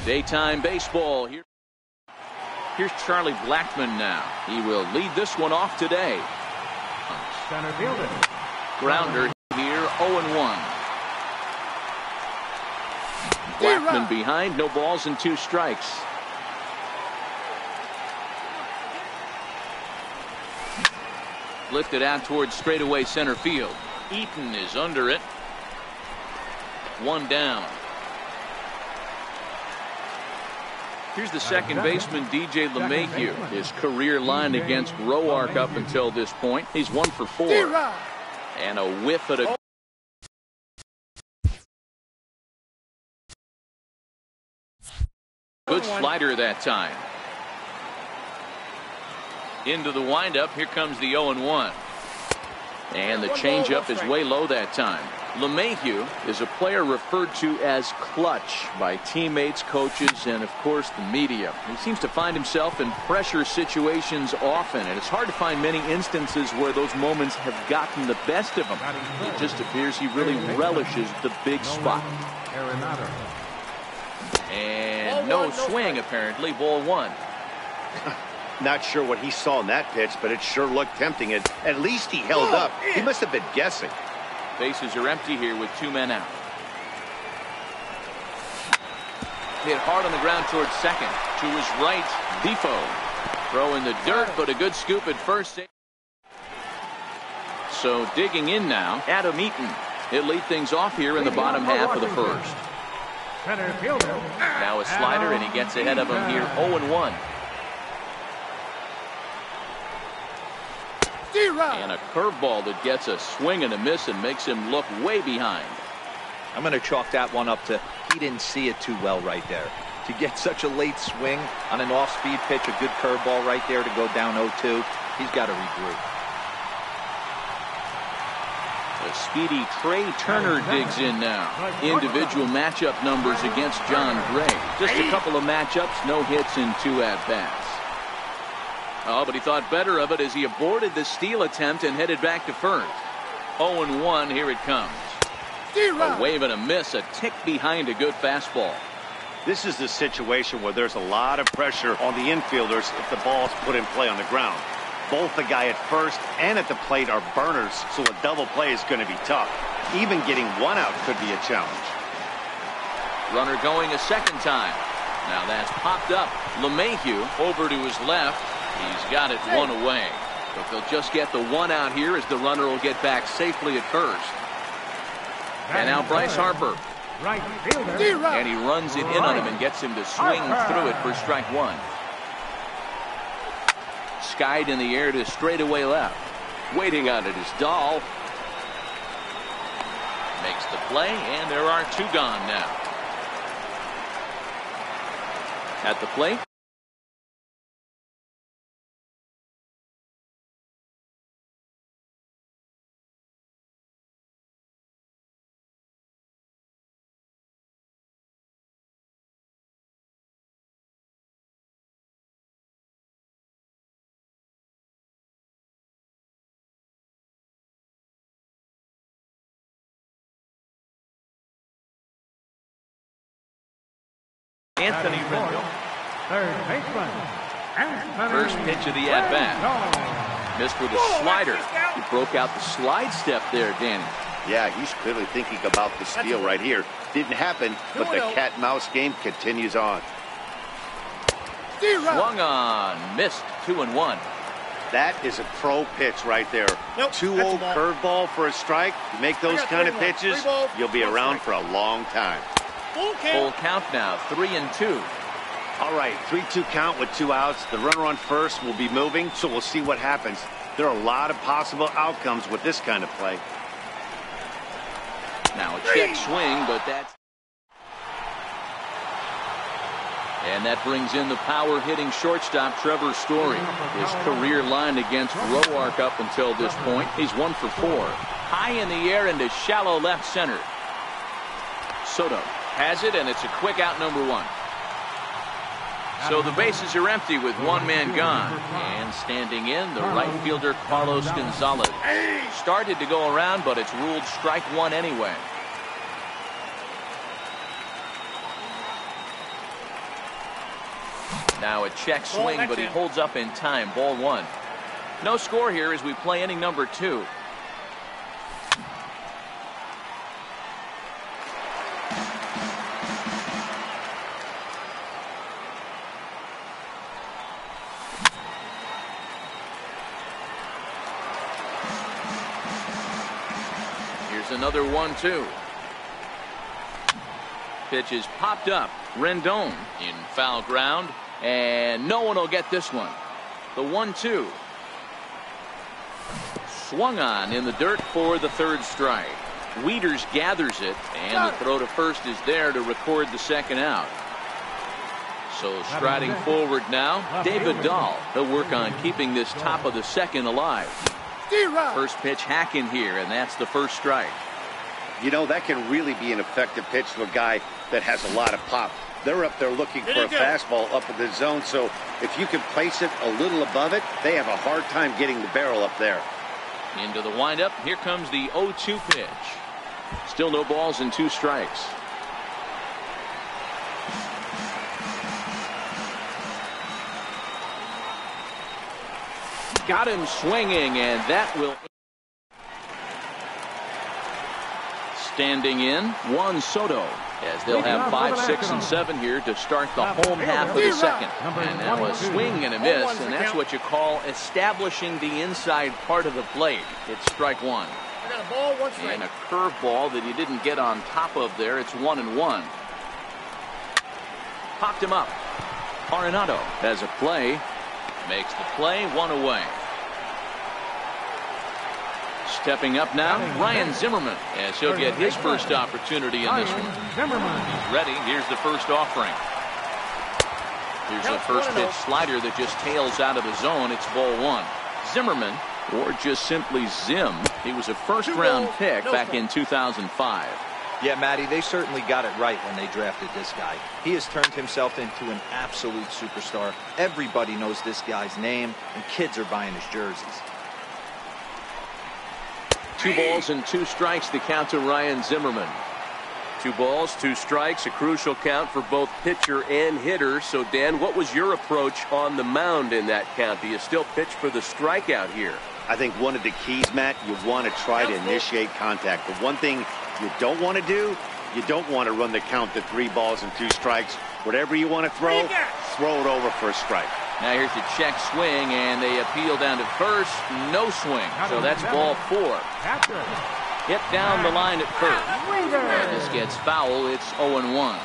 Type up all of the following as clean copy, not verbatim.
Daytime baseball. Here's Charlie Blackmon now. He will lead this one off today. Center fielder. Grounder here, 0-1. Blackmon behind, no balls and 2 strikes. Lifted out towards straightaway center field. Eaton is under it. 1 down. Here's the second baseman, DJ LeMahieu. His career line against Roark up until this point. He's 1 for 4. And a whiff at a good slider that time. Into the windup. Here comes the 0-1. And the changeup is way low that time. LeMahieu is a player referred to as clutch by teammates, coaches, and of course the media. He seems to find himself in pressure situations often, and it's hard to find many instances where those moments have gotten the best of him. It just appears he really relishes the big spot. And no swing apparently. Ball 1. Not sure what he saw in that pitch, but it sure looked tempting. At least he held up. He must have been guessing. Bases are empty here with 2 men out. Hit hard on the ground towards second. To his right, Defoe. Throw in the dirt, but a good scoop at first. So digging in now, Adam Eaton. He'll lead things off here in the bottom half of the first. Now a slider, and he gets ahead of him here, 0-1. And a curveball that gets a swing and a miss and makes him look way behind. I'm going to chalk that one up to he didn't see it too well right there. To get such a late swing on an off-speed pitch, a good curveball right there to go down 0-2, he's got to regroup. The speedy Trey Turner digs in now. Individual matchup numbers against John Gray. Just a couple of matchups, no hits and 2 at-bats. Oh, but he thought better of it as he aborted the steal attempt and headed back to first. 0-1, here it comes. A wave and a miss, a tick behind a good fastball. This is the situation where there's a lot of pressure on the infielders if the ball's put in play on the ground. Both the guy at first and at the plate are burners, so a double play is going to be tough. Even getting 1 out could be a challenge. Runner going a second time. Now that's popped up. LeMahieu over to his left. He's got it 1 away. But they'll just get the 1 out here as the runner will get back safely at first. And now Bryce Harper. And he runs it in on him and gets him to swing through it for strike 1. Skied in the air to straightaway left. Waiting on it is Dahl. Makes the play, and there are 2 gone now. At the plate, Anthony Rendon. First pitch of the at-bat. Missed with a slider. He broke out the slide step there, Danny. Yeah, he's clearly thinking about the steal right here. Didn't happen, but the cat-mouse game continues on. Swung on. Missed. 2-1. That is a pro pitch right there. 2-0 curveball for a strike. You make those kind of pitches, you'll be around for a long time. Full count now, 3-2. All right, 3-2 count with 2 outs. The runner on first will be moving, so we'll see what happens. There are a lot of possible outcomes with this kind of play. Now a check swing, but that's... And that brings in the power-hitting shortstop Trevor Story. His career line against Roark up until this point. He's 1 for 4. High in the air into shallow left center. Soto has it, and it's a quick out, number 1. So the bases are empty with 1 man gone. And standing in, the right fielder Carlos Gonzalez. Started to go around, but it's ruled strike 1 anyway. Now a check swing, but he holds up in time. Ball 1. No score here as we play inning number 2. Here's another 1-2. Pitch is popped up. Rendon in foul ground, and no one will get this one. The 1-2. Swung on in the dirt for the 3rd strike. Wieters gathers it, and the throw to first is there to record the 2nd out. So striding forward now, David Dahl. He'll work on keeping this top of the 2nd alive. First pitch hack in here, and that's the 1st strike. You know, that can really be an effective pitch to a guy that has a lot of pop. They're up there looking for a fastball up in the zone, so if you can place it a little above it, they have a hard time getting the barrel up there. Into the windup. Here comes the 0-2 pitch. Still no balls and 2 strikes. Got him swinging, and that will. Standing in, Juan Soto, as they'll have 5, 6, and 7 here to start the home half of the 2nd. And now a swing and a miss, and that's what you call establishing the inside part of the plate. It's strike 1. I got a ball, 1 strike. And a curveball that he didn't get on top of there. It's 1-1. Popped him up. Arenado has a play. Makes the play, 1 away. Stepping up now, Ryan Zimmerman, as he'll get his first opportunity in this one. He's ready. Here's the first offering. Here's a first pitch slider that just tails out of the zone. It's ball 1. Zimmerman, or just simply Zim, he was a first-round pick back in 2005. Yeah, Matty, they certainly got it right when they drafted this guy. He has turned himself into an absolute superstar. Everybody knows this guy's name, and kids are buying his jerseys. 2 balls and 2 strikes the count to Ryan Zimmerman. 2 balls, 2 strikes, a crucial count for both pitcher and hitter. So, Dan, what was your approach on the mound in that count? Do you still pitch for the strikeout here? I think one of the keys, Matt, you want to try to initiate contact. The one thing you don't want to do, you don't want to run the count to 3 balls and 2 strikes. Whatever you want to throw it over for a strike. Now here's the check swing, and they appeal down to first. No swing. So that's ball 4. Hit down the line at first. And this gets foul. It's 0-1.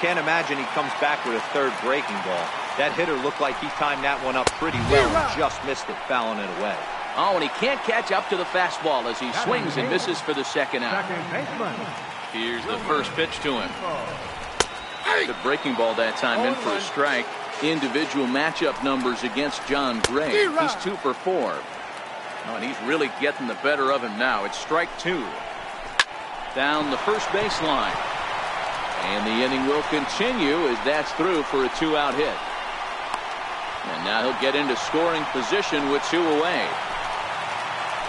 Can't imagine he comes back with a 3rd breaking ball. That hitter looked like he timed that one up pretty well and just missed it, fouling it away. Oh, and he can't catch up to the fastball as he swings and misses for the 2nd out. Here's the first pitch to him. The breaking ball that time in for a strike. Individual matchup numbers against John Gray. He's 2 for 4. Oh, and he's really getting the better of him now. It's strike 2. Down the first baseline. And the inning will continue as that's through for a 2-out hit. And now he'll get into scoring position with 2 away.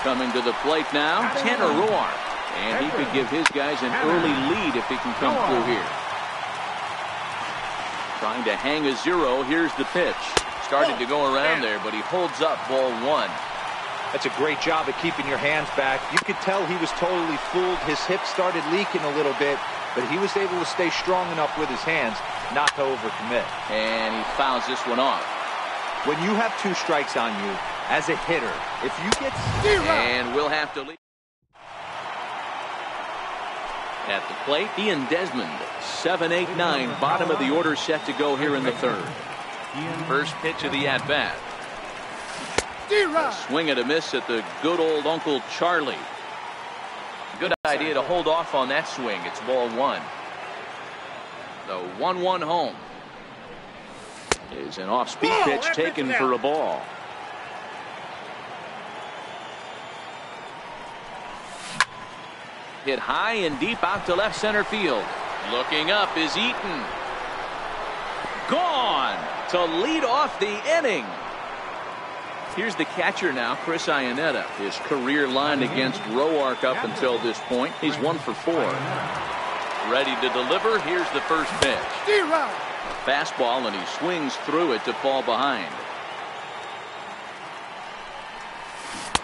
Coming to the plate now, Tanner Roark. And he could give his guys an early lead if he can come through here. Trying to hang a 0. Here's the pitch. Started to go around there, but he holds up ball 1. That's a great job of keeping your hands back. You could tell he was totally fooled. His hip started leaking a little bit, but he was able to stay strong enough with his hands not to overcommit. And he fouls this one off. When you have 2 strikes on you, as a hitter, if you get... And we'll have to leave. At the plate, Ian Desmond, 7, 8, 9, bottom of the order set to go here in the 3rd. First pitch of the at-bat. Swing and a miss at the good old Uncle Charlie. Good idea to hold off on that swing. It's ball 1. The 1-1 home. Is an off-speed pitch taken for a ball. Hit high and deep out to left center field. Looking up is Eaton. Gone to lead off the inning. Here's the catcher now, Chris Iannetta. His career line against Roark up until this point. He's 1 for 4. Ready to deliver. Here's the first pitch. A fastball, and he swings through it to fall behind.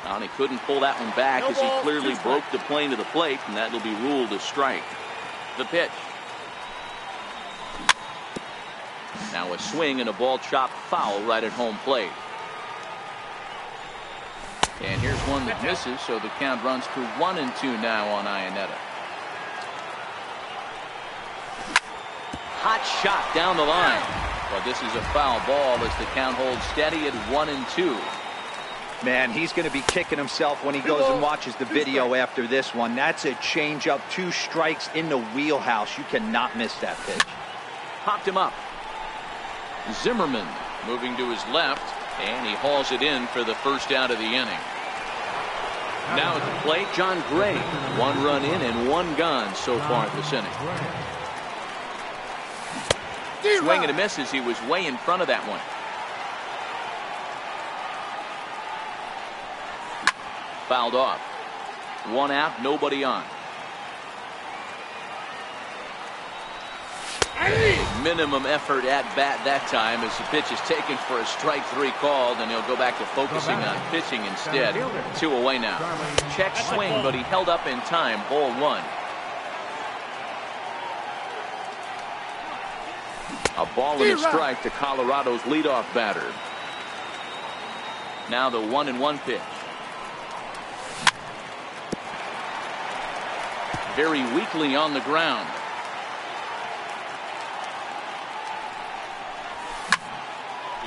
And he couldn't pull that one back as he clearly broke the plane to the plate, and that will be ruled a strike. The pitch. Now a swing and a ball chopped foul right at home plate. And here's one that misses, so the count runs to 1-2 now on Iannetta. Hot shot down the line. But this is a foul ball as the count holds steady at 1-2. Man, he's going to be kicking himself when he goes and watches the video after this one. That's a changeup, 2 strikes in the wheelhouse. You cannot miss that pitch. Popped him up. Zimmerman moving to his left, and he hauls it in for the first out of the inning. Now at the plate, John Gray. 1 run in and 1 gone so far this inning. Swing and a miss as he was way in front of that one. Fouled off. 1 out, nobody on. Minimum effort at bat that time as the pitch is taken for a strike 3 called, and he'll go back to focusing on pitching instead. 2 away now. Check swing, but he held up in time. Ball 1. A ball and a strike to Colorado's leadoff batter. Now the 1-1 pitch. Very weakly on the ground.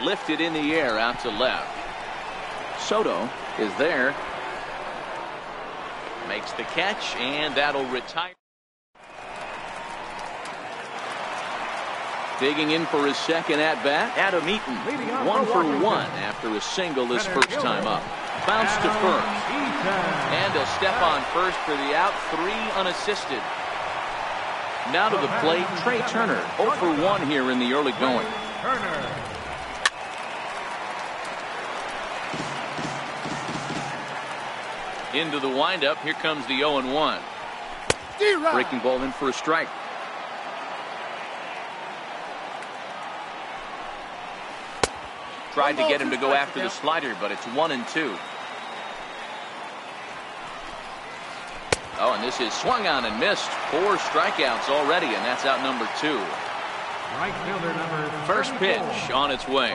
Lifted in the air out to left. Soto is there. Makes the catch, and that'll retire. Digging in for his second at-bat, Adam Eaton. 1 for 1 after a single this first time up. Bounce to first. And a step on first for the out. 3 unassisted. Now to the plate, Trey Turner. 0 for 1 here in the early going. Into the windup. Here comes the 0-1. Breaking ball in for a strike. Tried to get him to go after the slider, but it's 1-2. Oh, and this is swung on and missed. 4 strikeouts already, and that's out number 2. First pitch on its way.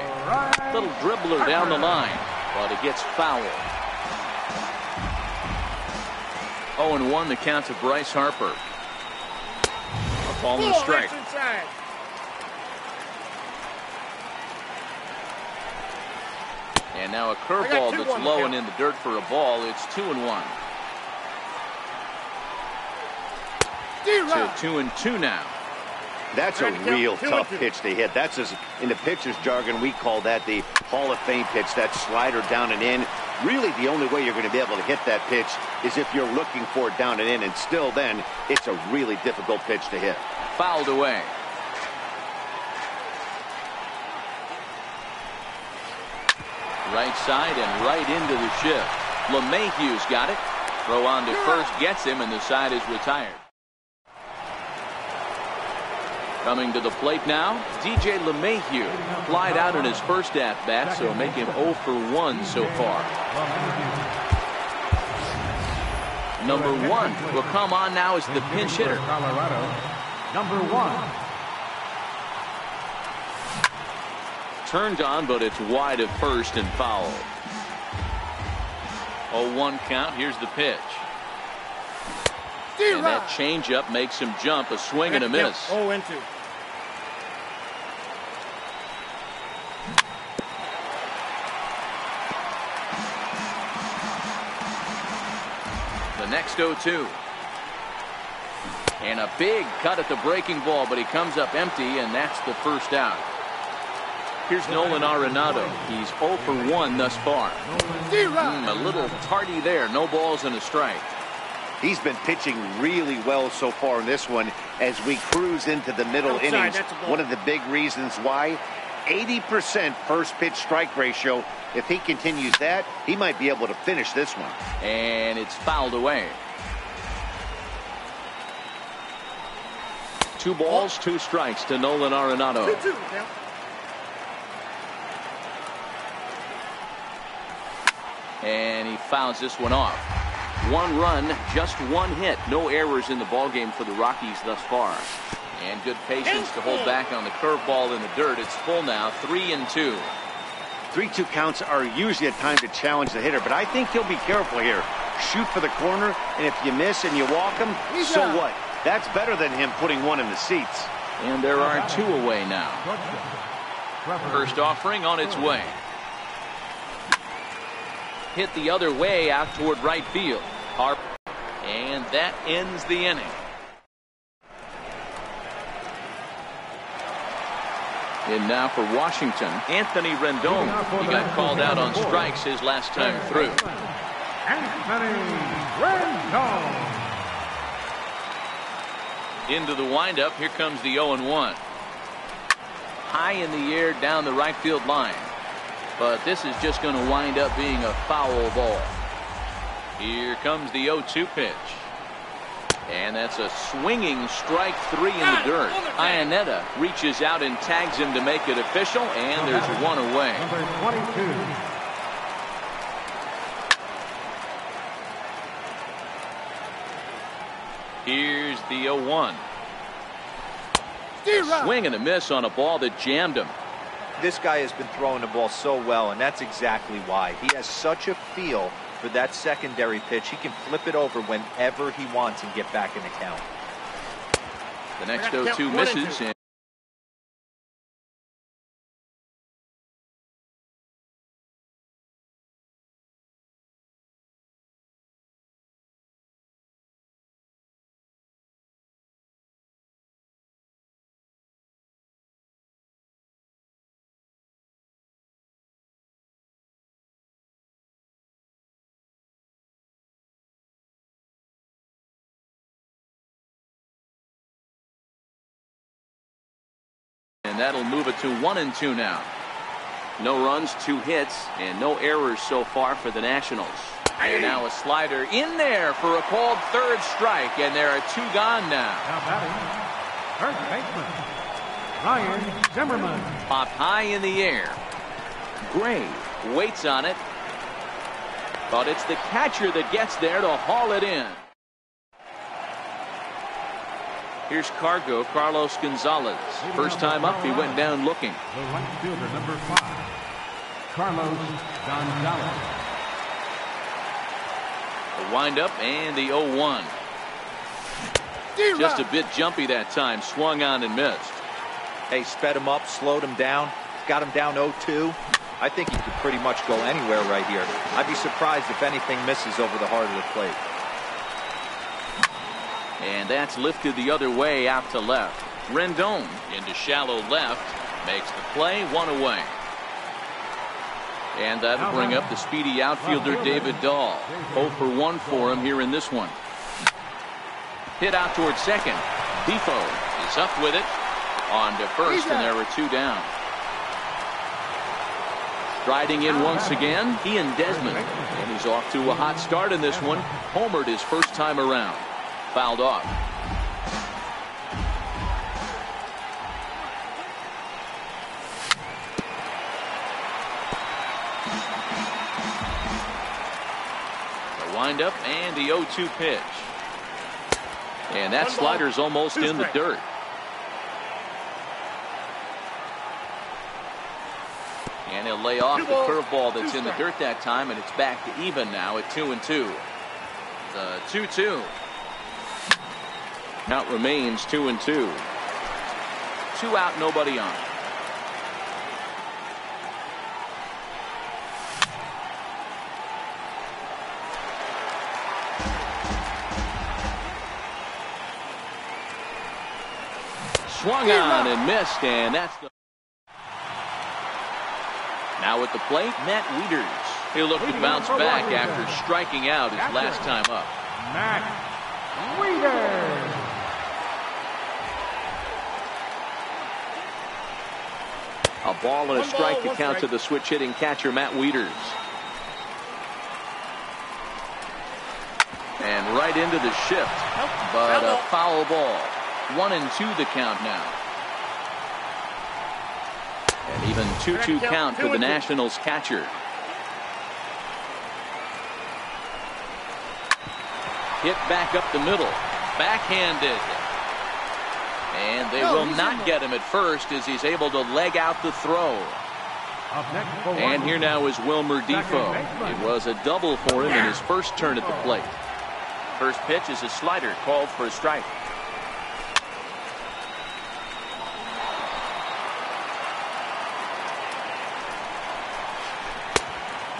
Little dribbler down the line, but it gets fouled. 0-1 the count to Bryce Harper. A ball and a strike. And now a curveball that's low and in the dirt for a ball. It's 2-1. To 2-2 now. That's a real tough pitch to hit. That's in the pitcher's jargon, we call that the Hall of Fame pitch. That slider down and in. Really, the only way you're going to be able to hit that pitch is if you're looking for it down and in. And still then, it's a really difficult pitch to hit. Fouled away. Right side and right into the shift. LeMahieu's got it. Throw on to first gets him, and the side is retired. Coming to the plate now, DJ LeMahieu. Flied out in his first at-bat, so make him 0 for 1 so far. Number 1 will come on now as the pinch hitter. Colorado, number 1. Turned on, but it's wide at first and foul. 0-1 count. Here's the pitch. And that changeup makes him jump. A swing and a miss. 0-2. The next 0-2. And a big cut at the breaking ball, but he comes up empty, and that's the first out. Here's Nolan Arenado. He's 0 for 1 thus far. A little tardy there. No balls and a strike. He's been pitching really well so far in this one as we cruise into the middle innings. One of the big reasons why, 80% first pitch strike ratio. If he continues that, he might be able to finish this one. And it's fouled away. 2 balls, 2 strikes to Nolan Arenado. And he fouls this one off. 1 run, just 1 hit. No errors in the ballgame for the Rockies thus far. And good patience to hold back on the curveball in the dirt. It's full now, 3-2. 3-2 counts are usually a time to challenge the hitter, but I think he'll be careful here. Shoot for the corner, and if you miss and you walk him, so what? That's better than him putting 1 in the seats. And there are 2 away now. First offering on its way. Hit the other way out toward right field. And that ends the inning. And now for Washington, Anthony Rendon. He got called out on strikes his last time through. Anthony Rendon. Into the windup. Here comes the 0-1. High in the air down the right field line. But this is just going to wind up being a foul ball. Here comes the 0-2 pitch. And that's a swinging strike 3 in the dirt. Iannetta reaches out and tags him to make it official, and there's 1 away. Number 22. Here's the 0-1. Swing and a miss on a ball that jammed him. This guy has been throwing the ball so well, and that's exactly why. He has such a feel for that secondary pitch. He can flip it over whenever he wants and get back in the count. The next 0-2 misses. And that'll move it to 1-2 now. No runs, 2 hits, and no errors so far for the Nationals. And now a slider in there for a called 3rd strike, and there are 2 gone now. Now batting, first baseman, Ryan Zimmerman. Popped high in the air. Gray waits on it, but it's the catcher that gets there to haul it in. Here's Carlos Gonzalez. First time up, he went down looking. The right fielder, number 5, Carlos Gonzalez. The windup and the 0-1. Just a bit jumpy that time. Swung on and missed. Hey, sped him up, slowed him down, got him down 0-2. I think he could pretty much go anywhere right here. I'd be surprised if anything misses over the heart of the plate. And that's lifted the other way out to left. Rendon into shallow left. Makes the play, 1 away. And that'll bring up the speedy outfielder David Dahl. 0 for 1 for him here in this one. Hit out towards second. Defoe is up with it. On to first, and there were 2 down. Striding in once again, Ian Desmond. And he's off to a hot start in this one. Homered his first time around. Fouled off. The windup and the 0-2 pitch. And that slider's almost in the dirt. And he'll lay off the curveball that's in the dirt that time, and it's back to even now at 2-2. The 2-2. Count remains 2-2. 2 out, nobody on. Swung on and missed, and that's the. Now at the plate, Matt Wieters. He'll look to bounce back after striking out his last time up. Matt Wieters. A ball and a strike to count to the switch hitting catcher Matt Wieters. And right into the shift, but a foul ball. 1-2 the count now. And even 2-2 count for the Nationals catcher. Hit back up the middle. Backhanded. And they will not get him at first as he's able to leg out the throw. And here now is Wilmer Defoe. It was a double for him in his first turn at the plate. First pitch is a slider called for a strike.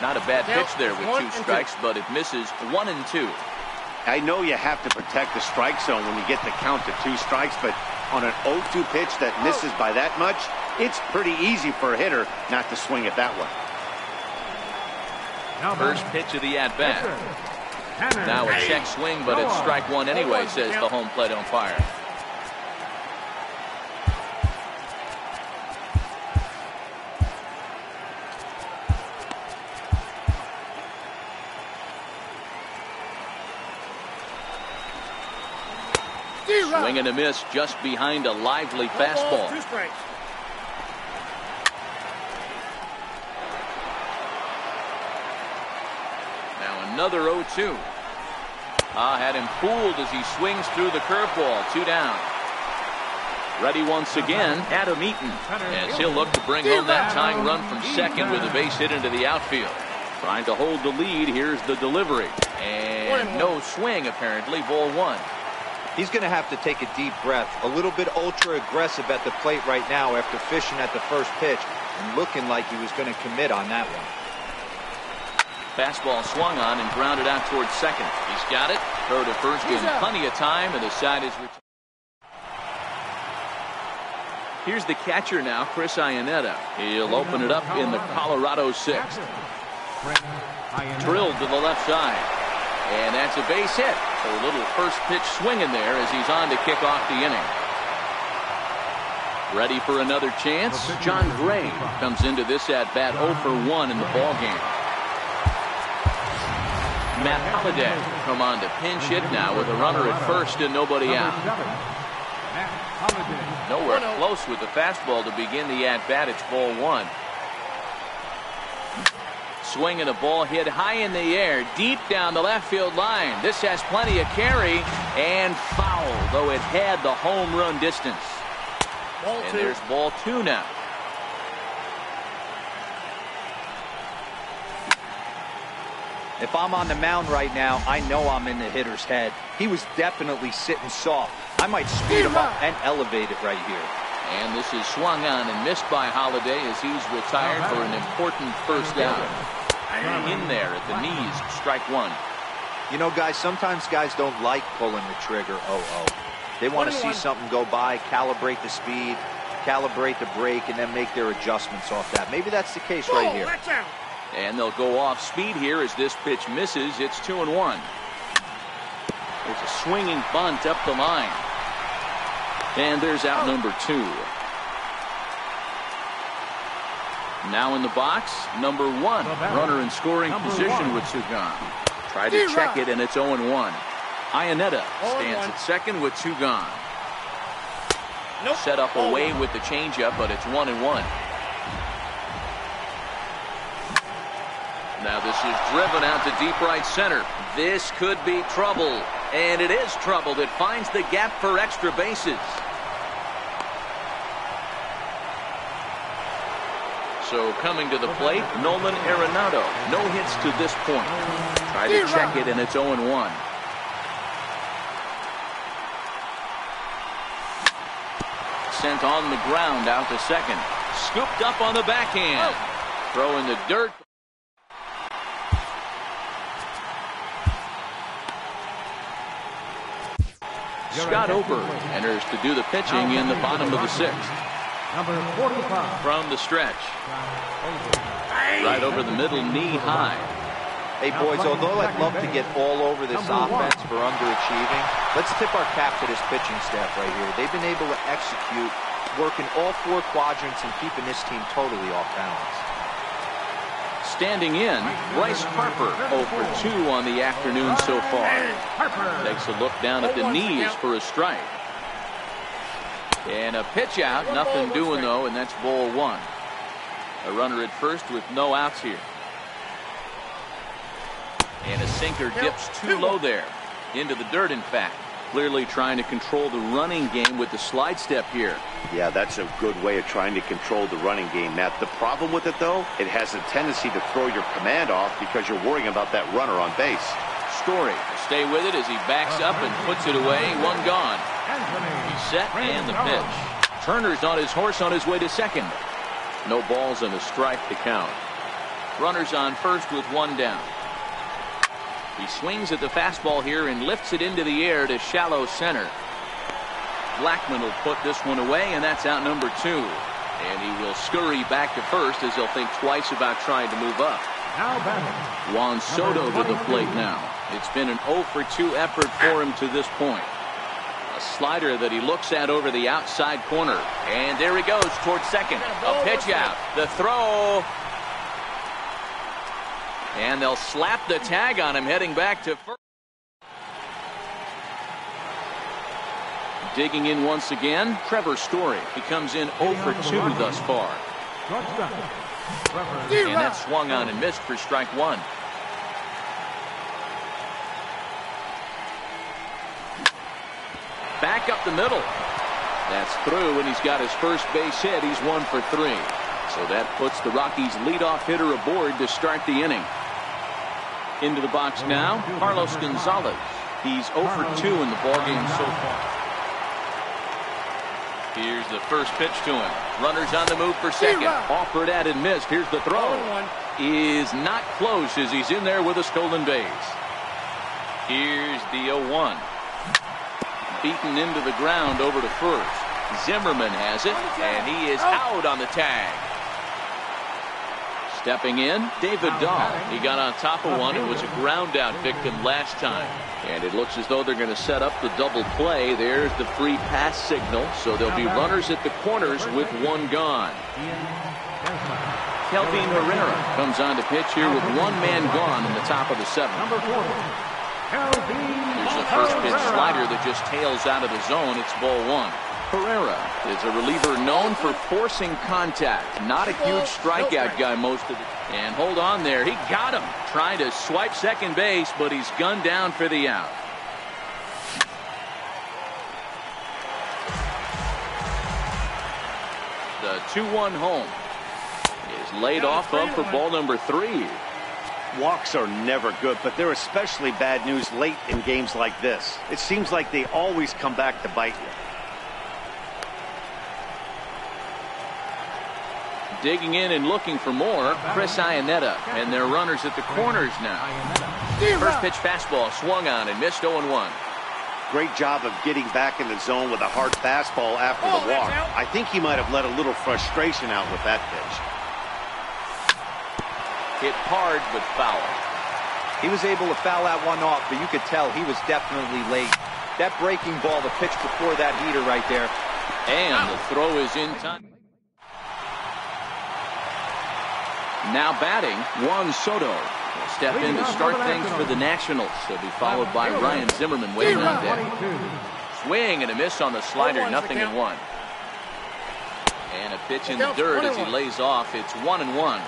Not a bad pitch there with 2 strikes, but it misses. 1-2. I know you have to protect the strike zone when you get the count to 2 strikes, but on an 0-2 pitch that misses by that much, it's pretty easy for a hitter not to swing it that way. First pitch of the at-bat. Now a check swing, but it's strike 1 anyway, says the home plate umpire. Swing and a miss just behind a lively fastball. 2 strikes. Now another 0-2. Had him fooled as he swings through the curveball. 2 down. Ready once again, Adam Eaton, as he'll look to bring home that tying run from second with a base hit into the outfield. Trying to hold the lead. Here's the delivery. And no swing, apparently. Ball 1. He's going to have to take a deep breath. A little bit ultra aggressive at the plate right now after fishing at the first pitch and looking like he was going to commit on that one. Fastball swung on and grounded out towards second. He's got it. Throw to first in plenty of time, and the side is returned. Here's the catcher now, Chris Iannetta. He'll open it up in the Colorado 6th. Drilled to the left side. And that's a base hit. A little first pitch swing in there as he's on to kick off the inning. Ready for another chance? John Gray comes into this at-bat 0 for 1 in the ballgame. Matt Holliday come on to pinch hit now with a runner at first and nobody out. Nowhere close with the fastball to begin the at-bat. It's ball 1. Swing and a ball hit high in the air, deep down the left field line. This has plenty of carry and foul, though it had the home run distance. And there's ball 2 now. If I'm on the mound right now, I know I'm in the hitter's head. He was definitely sitting soft. I might speed him up and elevate it right here. And this is swung on and missed by Holliday as he's retired for an important first down. In there at the knees, strike 1. You know, guys, sometimes guys don't like pulling the trigger 0-0. They want to see something go by, calibrate the speed, calibrate the brake, and then make their adjustments off that. Maybe that's the case right here. And they'll go off speed here as this pitch misses. It's 2-1. There's a swinging bunt up the line. And there's out number 2. Now in the box, number 1. Runner in scoring position with 2 gone. Tried to check it, and it's 0-1. Iannetta stands at second with 2 gone. Set up away with the changeup, but it's 1-1. Now this is driven out to deep right center. This could be trouble. And it is trouble. It finds the gap for extra bases. So coming to the plate, Nolan Arenado. No hits to this point. Try to check it, and it's 0-1. Sent on the ground out to second. Scooped up on the backhand. Throw in the dirt. Scott Ober enters to do the pitching in the bottom of the 6th. Number 45. From the stretch. Right over the middle, knee high. Hey, boys, although I'd love to get all over this offense for underachieving, let's tip our cap to this pitching staff right here. They've been able to execute, working all 4 quadrants and keeping this team totally off balance. Standing in, Bryce Harper 0 for 2 on the afternoon so far. Takes a look down at the knees for a strike. And a pitch out, nothing doing though, and that's ball one. A runner at first with no outs here. And a sinker dips too low there. Into the dirt, in fact. Clearly trying to control the running game with the slide step here. Yeah, that's a good way of trying to control the running game, Matt. The problem with it, though, it has a tendency to throw your command off because you're worrying about that runner on base. Story will stay with it as he backs up and puts it away. One gone. He's set and the pitch. Turner's on his horse on his way to second. No balls and a strike to count. Runners on first with one down. He swings at the fastball here and lifts it into the air to shallow center. Blackman will put this one away, and that's out number 2. And he will scurry back to first as he'll think twice about trying to move up. Juan Soto to the plate now. It's been an 0 for 2 effort for him to this point. A slider that he looks at over the outside corner. And there he goes towards second. A pitch out. The throw. And they'll slap the tag on him heading back to first. Digging in once again, Trevor Story. He comes in 0 for 2 thus far. And that's swung on and missed for strike one. Back up the middle. That's through, and he's got his first base hit. He's 1 for 3. So that puts the Rockies' leadoff hitter aboard to start the inning. Into the box now, Carlos Gonzalez. He's 0 for 2 in the ballgame so far. Here's the first pitch to him. Runners on the move for second. Offered at and missed. Here's the throw. Is not close as he's in there with a stolen base. Here's the 0-1. Beaten into the ground over to first. Zimmerman has it, and he is out on the tag. Stepping in, David Dahl. He got on top of one and was a ground out victim last time. And it looks as though they're going to set up the double play. There's the free pass signal. So there'll be runners at the corners with one gone. Kelvin Herrera comes on to pitch here with one man gone in the top of the 7th. Here's the first pitch slider that just tails out of the zone. It's ball one. Herrera is a reliever known for forcing contact. Not a huge strikeout guy most of the time. And hold on there. He got him. Trying to swipe second base, but he's gunned down for the out. The 2-1 home is laid off of for ball number 3. Walks are never good, but they're especially bad news late in games like this. It seems like they always come back to bite you. Digging in and looking for more, Chris Iannetta, and their runners at the corners now. First pitch fastball swung on and missed 0-1. Great job of getting back in the zone with a hard fastball after the walk. I think he might have let a little frustration out with that pitch. Hit hard but foul. He was able to foul that one off, but you could tell he was definitely late. That breaking ball, the pitch before that heater right there. And the throw is in time. Now batting, Juan Soto will step in to start things for the Nationals. He'll be followed by Ryan Zimmerman waiting on deck. Swing and a miss on the slider, 0-1. And a pitch in the dirt as he lays off. It's 1-1.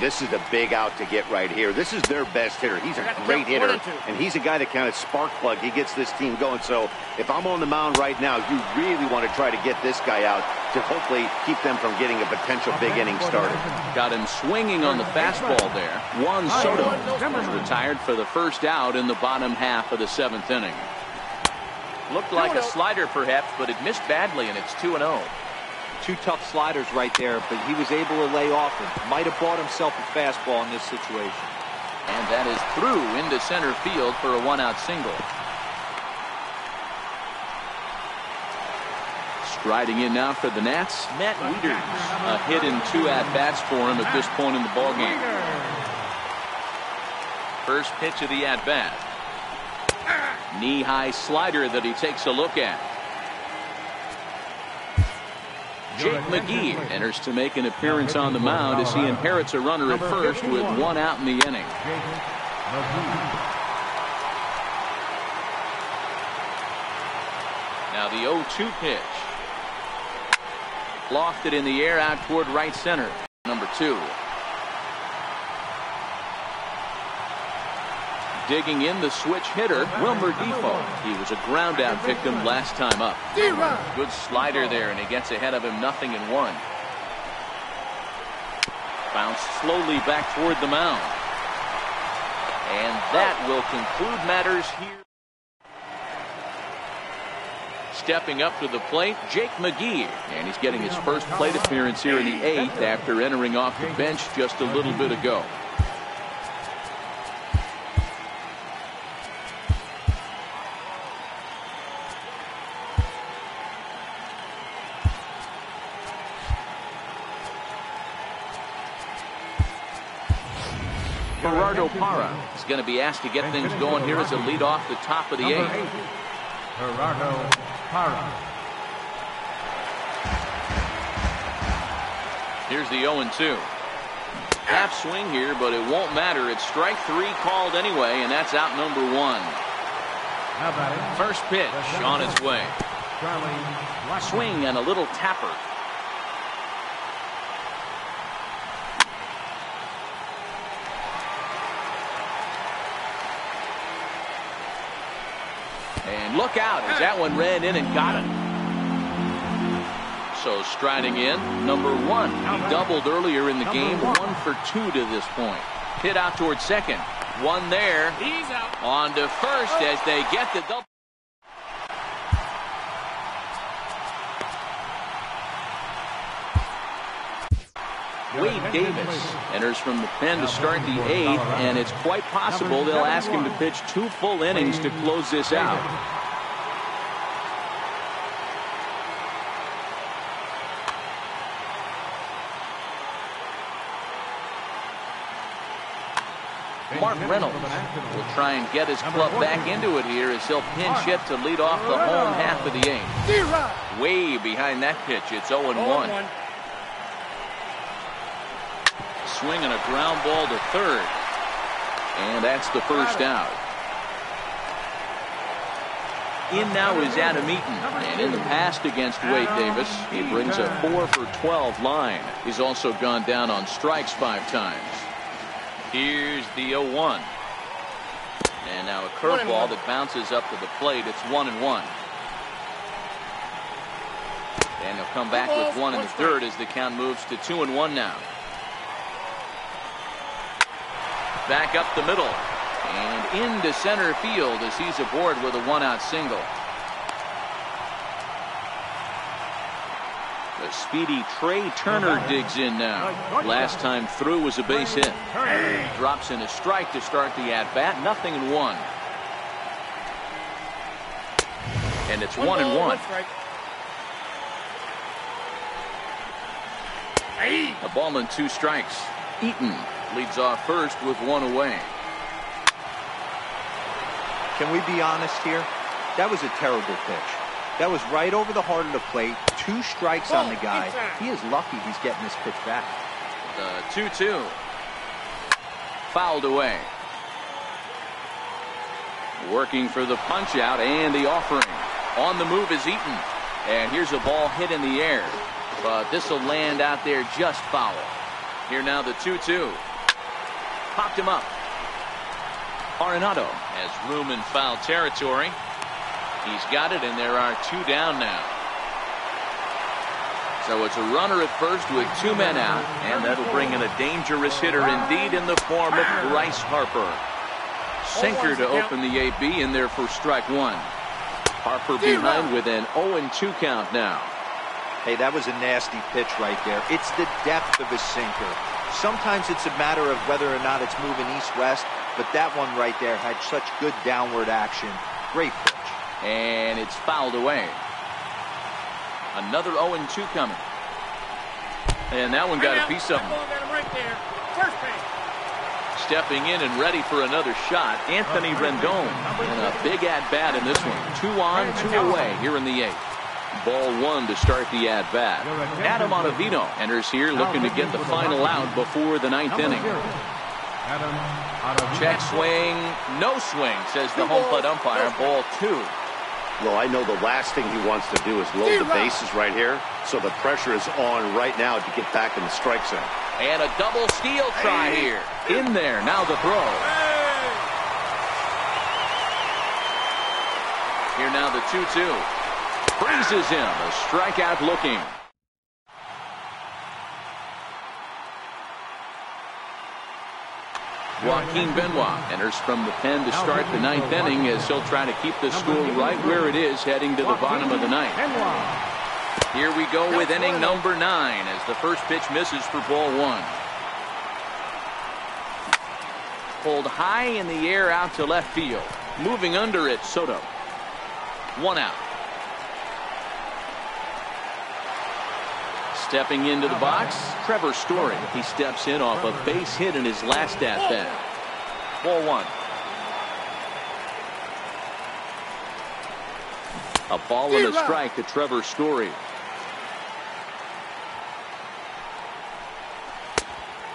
This is a big out to get right here. This is their best hitter. He's a great hitter, and he's a guy that kind of spark plug. He gets this team going. So if I'm on the mound right now, you really want to try to get this guy out to hopefully keep them from getting a potential big inning started. Got him swinging on the fastball there. Juan Soto was retired for the first out in the bottom half of the 7th inning. Looked like a slider perhaps, but it missed badly, and it's 2-0. 2 tough sliders right there, but he was able to lay off him. Might have bought himself a fastball in this situation. And that is through into center field for a 1-out single. Striding in now for the Nats, Matt Wieters. A hit and 2 at-bats for him at this point in the ballgame. First pitch of the at-bat. Knee-high slider that he takes a look at. Jake McGee enters to make an appearance on the mound as he inherits a runner at first with 1 out in the inning. Now the 0-2 pitch. Lofted in the air out toward right center. Number 2. Digging in the switch hitter, Wilmer Defoe. He was a ground out victim last time up. Good slider there, and he gets ahead of him 0-1. Bounced slowly back toward the mound. And that will conclude matters here. Stepping up to the plate, Jake McGee. And he's getting his first plate appearance here in the 8th after entering off the bench just a little bit ago. Gerardo Parra is going to be asked to get things going here as a lead off the top of the 8th. Gerardo Parra. Here's the 0-2. Half swing here, but it won't matter. It's strike 3 called anyway, and that's out number 1. First pitch on its way. Swing and a little tapper. And look out as that one ran in and got it. So striding in, number 1. He doubled earlier in the game, 1 for 2 to this point. Hit out towards second. 1 there. He's out. On to first as they get the double. Wade Davis enters from the pen to start the 8th, and it's quite possible they'll ask him to pitch 2 full innings to close this out. Mark Reynolds will try and get his club back into it here as he'll pinch hit to lead off the home half of the 8th. Way behind that pitch, it's 0-1. Swing and a ground ball to third. And that's the first out. In now is Adam Eaton. And in the past against Wade Davis, he brings a 4 for 12 line. He's also gone down on strikes 5 times. Here's the 0-1. And now a curveball that bounces up to the plate. It's 1-1. And he'll come back with 1 in the third as the count moves to 2-1 now. Back up the middle and into center field as he's aboard with a 1-out single. The speedy Trey Turner digs in now. Last time through was a base hit. Drops in a strike to start the at-bat. 0-1. And it's 1-1. A ball and 2 strikes. Eaton leads off first with 1 away. Can we be honest here? That was a terrible pitch. That was right over the heart of the plate. 2 strikes on the guy. He is lucky he's getting this pitch back. The 2-2. Fouled away. Working for the punch out and the offering. On the move is Eaton. And here's a ball hit in the air. But this will land out there just foul. Here now the 2-2. Popped him up. Arenado has room in foul territory. He's got it, and there are 2 down now. So it's a runner at first with 2 men out, and that'll bring in a dangerous hitter indeed in the form of Bryce Harper. Sinker to open the AB in there for strike 1. Harper behind with an 0-2 count now. Hey, that was a nasty pitch right there. It's the depth of a sinker. Sometimes it's a matter of whether or not it's moving east-west, but that one right there had such good downward action. Great pitch. And it's fouled away. Another 0-2 coming. And that one got a piece of him. Stepping in and ready for another shot, Anthony Rendon. And a big at-bat in this one. 2 on, 2 away here in the 8th. Ball 1 to start the at-bat. Adam Ottavino enters here looking to get the final out before the 9th inning. Check swing, no swing, says the home plate umpire. Ball 2. Well, I know the last thing he wants to do is load the bases right here, so the pressure is on right now to get back in the strike zone. And a double steal try here. In there, now the throw. Here now the 2-2. Freezes him, a strikeout looking. Joaquin Benoit enters from the pen to start the ninth inning as he'll try to keep the score right where it is heading to the bottom of the ninth. Here we go with inning number 9 as the first pitch misses for ball 1. Pulled high in the air out to left field. Moving under it, Soto. 1 out. Stepping into the box, Trevor Story. He steps in off a base hit in his last at-bat. Ball 1. A ball and a strike to Trevor Story.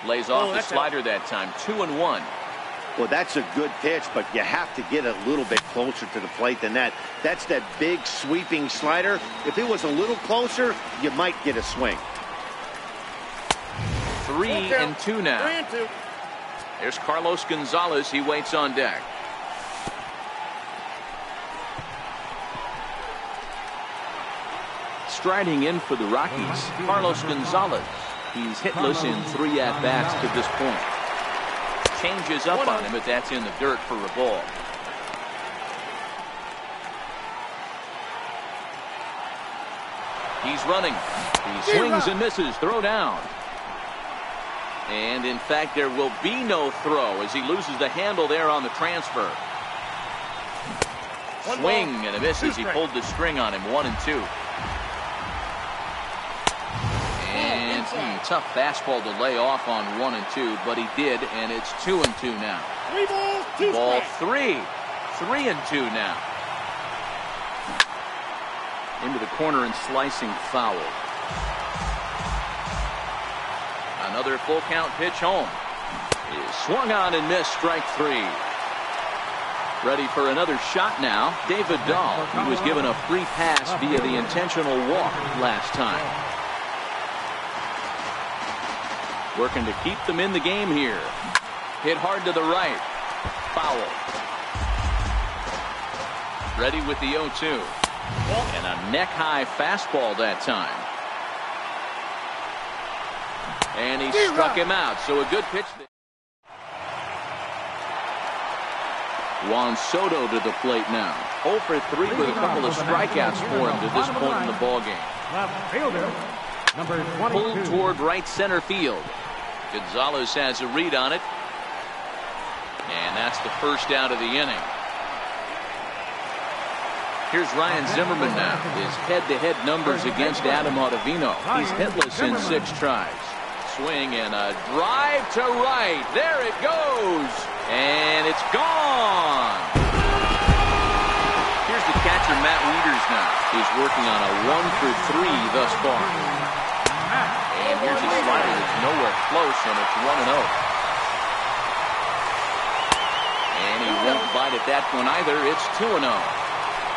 Lays off the slider that time. 2-1. Well, that's a good pitch, but you have to get a little bit closer to the plate than that. That's that big sweeping slider. If it was a little closer, you might get a swing. 3-2 now. There's Carlos Gonzalez. He waits on deck. Striding in for the Rockies, Carlos Gonzalez. He's hitless in 3 at-bats to this point. Changes up on him, but that's in the dirt for a ball. He's running. He swings and misses. Throw down. And in fact, there will be no throw as he loses the handle there on the transfer. Swing and a miss as he pulled the string on him. 1-2. And tough fastball to lay off on 1-2, but he did, and it's 2-2 now. Ball 3. 3-2 now. Into the corner and slicing foul. Another full count pitch home. Is swung on and missed. Strike 3. Ready for another shot now. David Dahl. He was given a free pass via the intentional walk last time. Working to keep them in the game here. Hit hard to the right. Foul. Ready with the 0-2. And a neck-high fastball that time. And he struck him out, so a good pitch. Juan Soto to the plate now. 0 for 3 with a couple of strikeouts for him to this point in the ballgame. Pulled toward right center field. Gonzalez has a read on it. And that's the first out of the inning. Here's Ryan Zimmerman now. His head-to-head numbers against Adam Ottavino. He's hitless in 6 tries. Swing and a drive to right. There it goes. And it's gone. Here's the catcher, Matt Wieters now. He's working on a 1 for 3 thus far. And here's a slider that's nowhere close, and it's 1-0. And he won't bite at that one either. It's 2-0.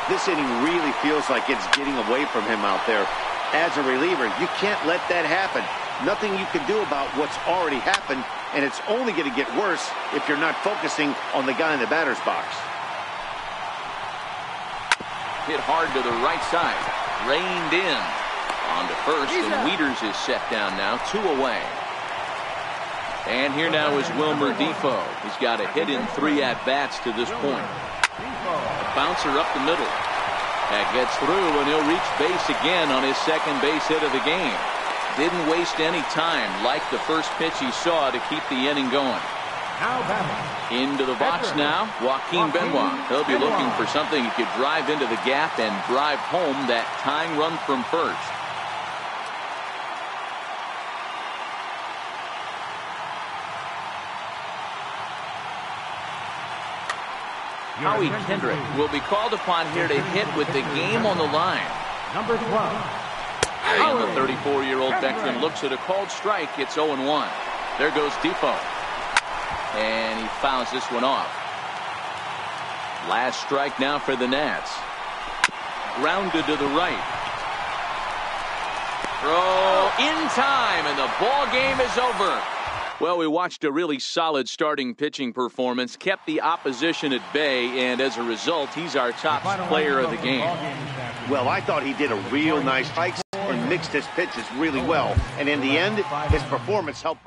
This inning really feels like it's getting away from him out there. As a reliever, you can't let that happen. Nothing you can do about what's already happened, and it's only going to get worse if you're not focusing on the guy in the batter's box. Hit hard to the right side. Reined in. On to first, and Wieters is set down now. 2 away. And here now is Wilmer Defoe. He's got a hit in 3 at-bats to this point. A bouncer up the middle. That gets through, and he'll reach base again on his second base hit of the game. Didn't waste any time, like the first pitch he saw, to keep the inning going. Into the box now, Joaquin Benoit. He'll be looking for something he could drive into the gap and drive home that tying run from first. Howie Kendrick will be called upon here to hit with the game on the line. Number 12. And the 34-year-old veteran looks at a called strike. It's 0-1. There goes Defoe. And he fouls this one off. Last strike now for the Nats. grounded to the right. Throw in time, and the ball game is over. Well, we watched a really solid starting pitching performance, kept the opposition at bay, and as a result, he's our top player of the game. Well, I thought he did a real nice strikes and mixed his pitches really well. And in the end, his performance helped.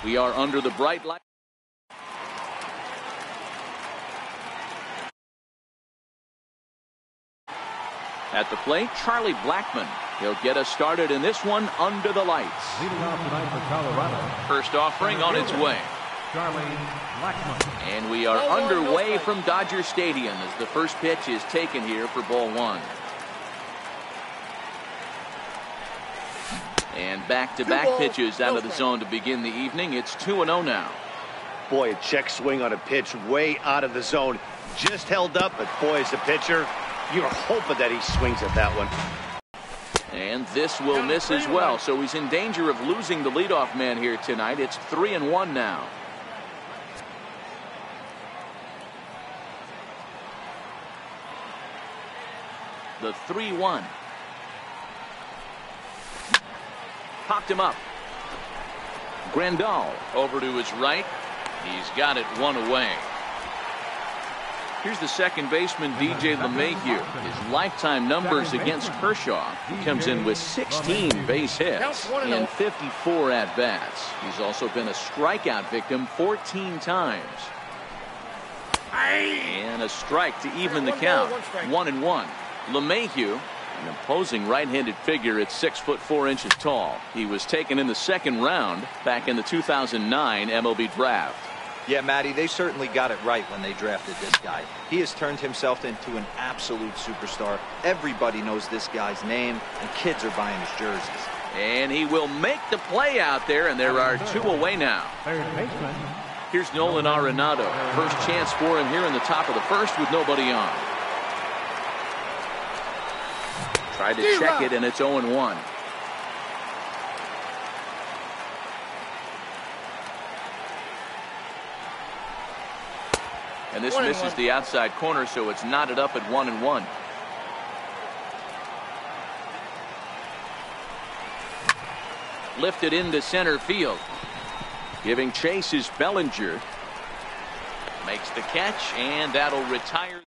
We are under the bright light. At the plate, Charlie Blackmon. He'll get us started in this one under the lights. Leading off tonight for Colorado. First offering on its way. Charlie Blackmon. And we are underway from Dodger Stadium as the first pitch is taken here for ball one. And back-to-back pitches out of the zone to begin the evening. It's 2-0 now. Boy, a check swing on a pitch way out of the zone. Just held up, but boy, as a pitcher, you're hoping that he swings at that one. And this will miss as well, so he's in danger of losing the leadoff man here tonight. It's 3-1 now. The 3-1. Popped him up. Grandal over to his right. He's got it one away. Here's the second baseman, DJ LeMahieu. His lifetime numbers against Kershaw. He comes in with 16 base hits and 54 at-bats. He's also been a strikeout victim 14 times. And a strike to even the count. 1-1. LeMahieu, an imposing right-handed figure at 6'4" tall. He was taken in the second round back in the 2009 MLB draft. Yeah, Matty, they certainly got it right when they drafted this guy. He has turned himself into an absolute superstar. Everybody knows this guy's name, and kids are buying his jerseys. And he will make the play out there, and there are two away now. Third baseman. Here's Nolan Arenado. First chance for him here in the top of the first with nobody on. Tried to check it, and it's 0-1. And this misses the outside corner, so it's knotted up at 1-1. Lifted into center field. Giving chase is Bellinger. Makes the catch, and that'll retire.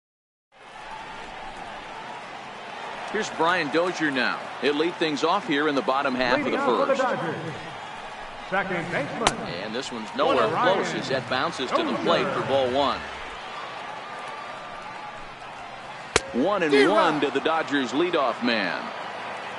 Here's Brian Dozier now. He'll lead things off here in the bottom half of the first. Second baseman. And this one's nowhere close as that bounces to the plate for ball one. 1-1 to the Dodgers leadoff man.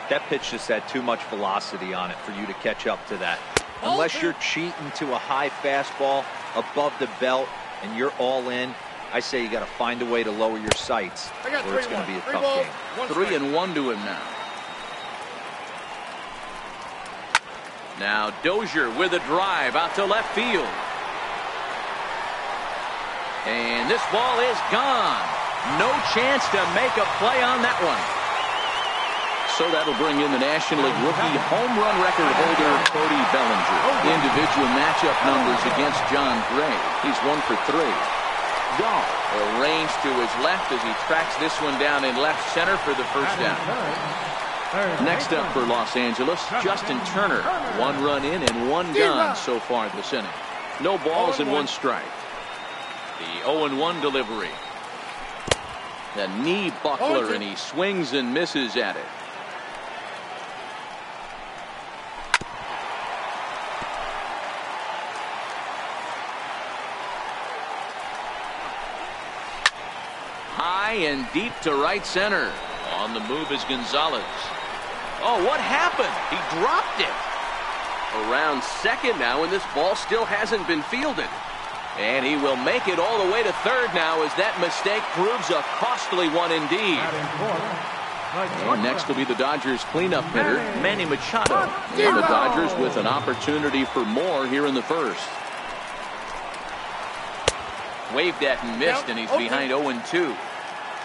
That pitch just had too much velocity on it for you to catch up to that. Unless you're cheating to a high fastball above the belt and you're all in, I say you got to find a way to lower your sights or it's going to be a tough game. 3-1 to him now. Now Dozier with a drive out to left field. And this ball is gone. No chance to make a play on that one. So that'll bring in the National League rookie home run record holder Cody Bellinger. Individual matchup numbers against John Gray. He's 1 for 3. Golf arranged to his left as he tracks this one down in left center for the first down. Next up for Los Angeles, Justin Turner. 1 run in and 1 gone so far this inning. No balls and 1 strike. The 0-1 delivery. The knee buckler, and he swings and misses at it. High and deep to right center. On the move is Gonzalez. Oh, what happened? He dropped it. Around second now, and this ball still hasn't been fielded. And he will make it all the way to third now as that mistake proves a costly one indeed. And next will be the Dodgers cleanup hitter, Manny Machado. And the Dodgers with an opportunity for more here in the first. Waved at and missed, and he's behind 0-2.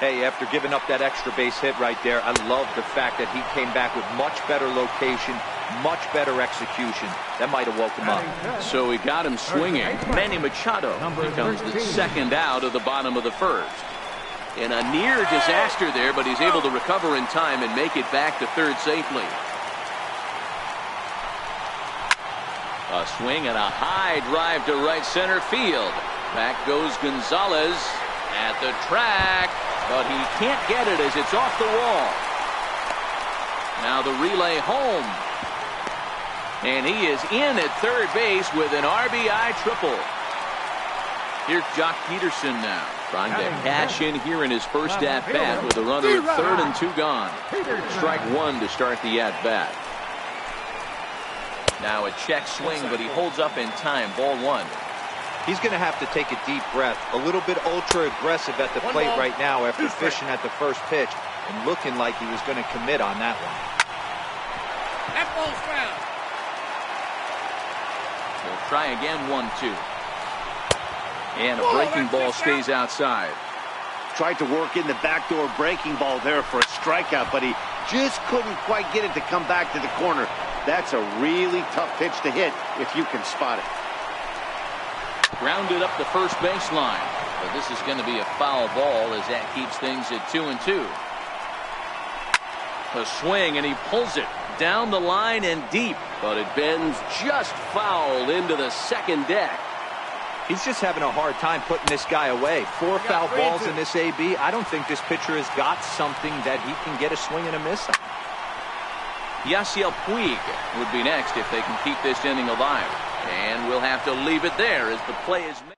Hey, after giving up that extra base hit right there, I love the fact that he came back with much better location, much better execution. That might have woke him up. So he got him swinging. Manny Machado becomes the second out of the bottom of the first. In a near disaster there, but he's able to recover in time and make it back to third safely. A swing and a high drive to right center field. Back goes Gonzalez at the track, but he can't get it as it's off the wall. Now the relay home. And he is in at third base with an RBI triple. Here's Jock Peterson now, trying to cash in here in his first at-bat with a runner at third and 2 gone. Strike one to start the at-bat. Now a check swing, but he holds up in time. Ball one. He's going to have to take a deep breath. A little bit ultra-aggressive at the plate right now after fishing at the first pitch and looking like he was going to commit on that one. That ball's foul. We'll try again, 1-2. And a breaking ball stays outside. Tried to work in the backdoor breaking ball there for a strikeout, but he just couldn't quite get it to come back to the corner. That's a really tough pitch to hit if you can spot it. Grounded up the first baseline. But this is going to be a foul ball as that keeps things at 2-2. A swing, and he pulls it down the line and deep. But it bends just foul into the second deck. He's just having a hard time putting this guy away. 4 foul balls in this AB. I don't think this pitcher has got something that he can get a swing and a miss on. Yasiel Puig would be next if they can keep this inning alive. And we'll have to leave it there as the play is made.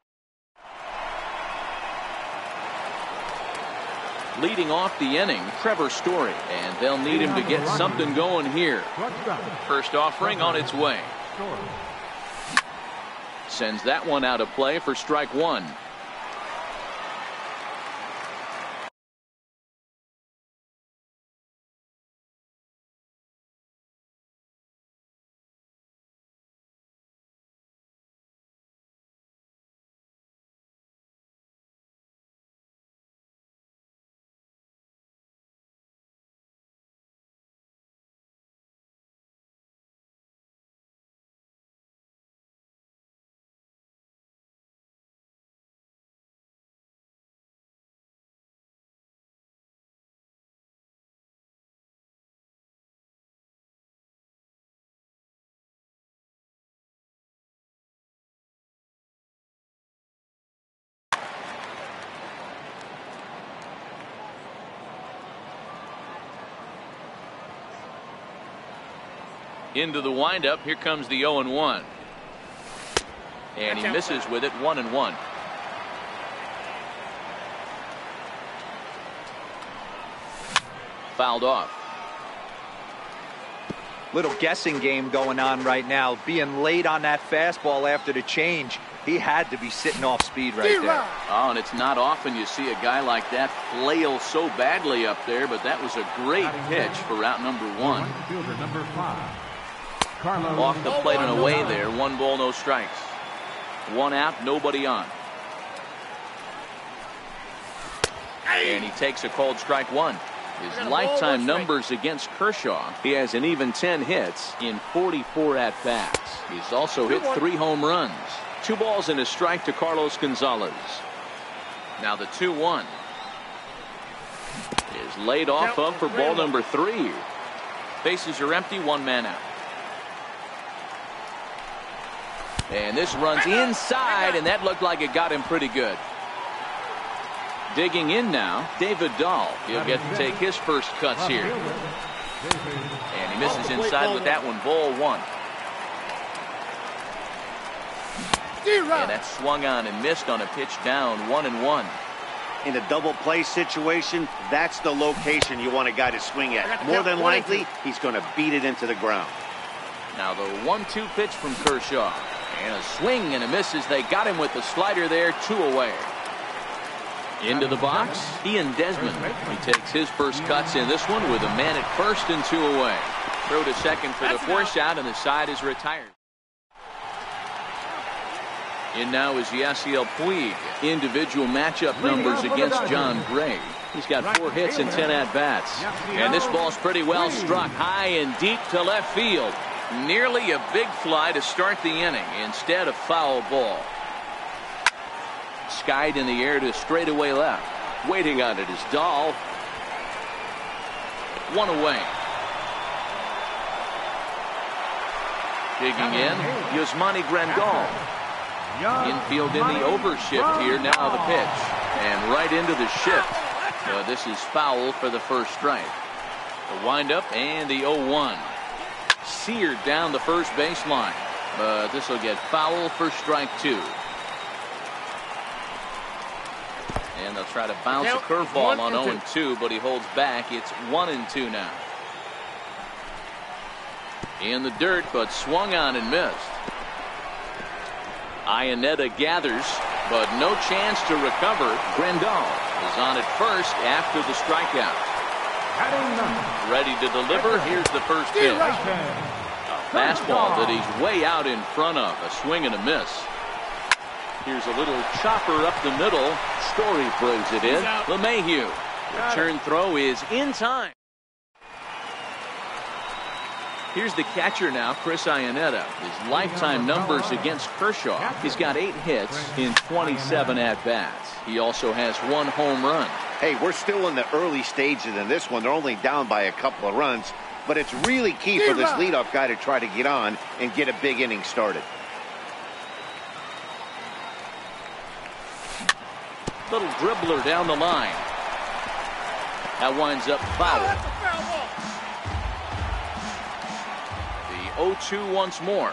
Leading off the inning, Trevor Story. And they'll need him to get something going here. First offering on its way. Sends that one out of play for strike one. Into the windup. Here comes the 0-1. And he misses with it. 1-1. Fouled off. Little guessing game going on right now. Being late on that fastball after the change. He had to be sitting off speed right there. Oh, and it's not often you see a guy like that flail so badly up there, but that was a great pitch for route number 1. Fielder number 5. Off the plate and away there. 1 ball, no strikes. 1 out, nobody on. And he takes a called strike 1. His lifetime numbers against Kershaw. He has an even 10 hits in 44 at-bats. He's also hit 3 home runs. 2 balls and a strike to Carlos Gonzalez. Now the 2-1 is laid off of for ball number 3. Bases are empty, 1 man out. And this runs inside, and that looked like it got him pretty good. Digging in now, David Dahl. He'll get to take his first cuts here. And he misses inside with that one. Ball 1. And that swung on and missed on a pitch down. 1-1. In a double play situation, that's the location you want a guy to swing at. More than likely, he's going to beat it into the ground. Now the 1-2 pitch from Kershaw. And a swing and a miss as they got him with the slider there. 2 away. Into the box, Ian Desmond. He takes his first cuts in this one with a man at first and 2 away. Throw to second for the force out, and the side is retired. In now is Yasiel Puig. Individual matchup numbers against John Gray. He's got 4 hits and 10 at-bats. And this ball's pretty well struck high and deep to left field. Nearly a big fly to start the inning. Instead, a foul ball. Skied in the air to straightaway left. Waiting on it is Dahl. 1 away. Digging in, Yasmani Grandal. Infield in the overshift here. Now the pitch. And right into the shift. This is foul for the first strike. The windup and the 0-1. seared down the first baseline. But this will get foul for strike 2. And they'll try to bounce a curveball on 0-2, but he holds back. It's 1-2 now. In the dirt, but swung on and missed. Iannetta gathers, but no chance to recover. Grandal is on at first after the strikeout. Ready to deliver. Here's the first pitch. A fastball that he's way out in front of. A swing and a miss. Here's a little chopper up the middle. Story throws it in. LeMahieu. Return throw is in time. Here's the catcher now, Chris Iannetta. His lifetime numbers against Kershaw. He's got 8 hits in 27 at-bats. He also has 1 home run. Hey, we're still in the early stages in this one. They're only down by a couple of runs. But it's really key for this leadoff guy to try to get on and get a big inning started. Little dribbler down the line. That winds up foul. The 0-2 once more.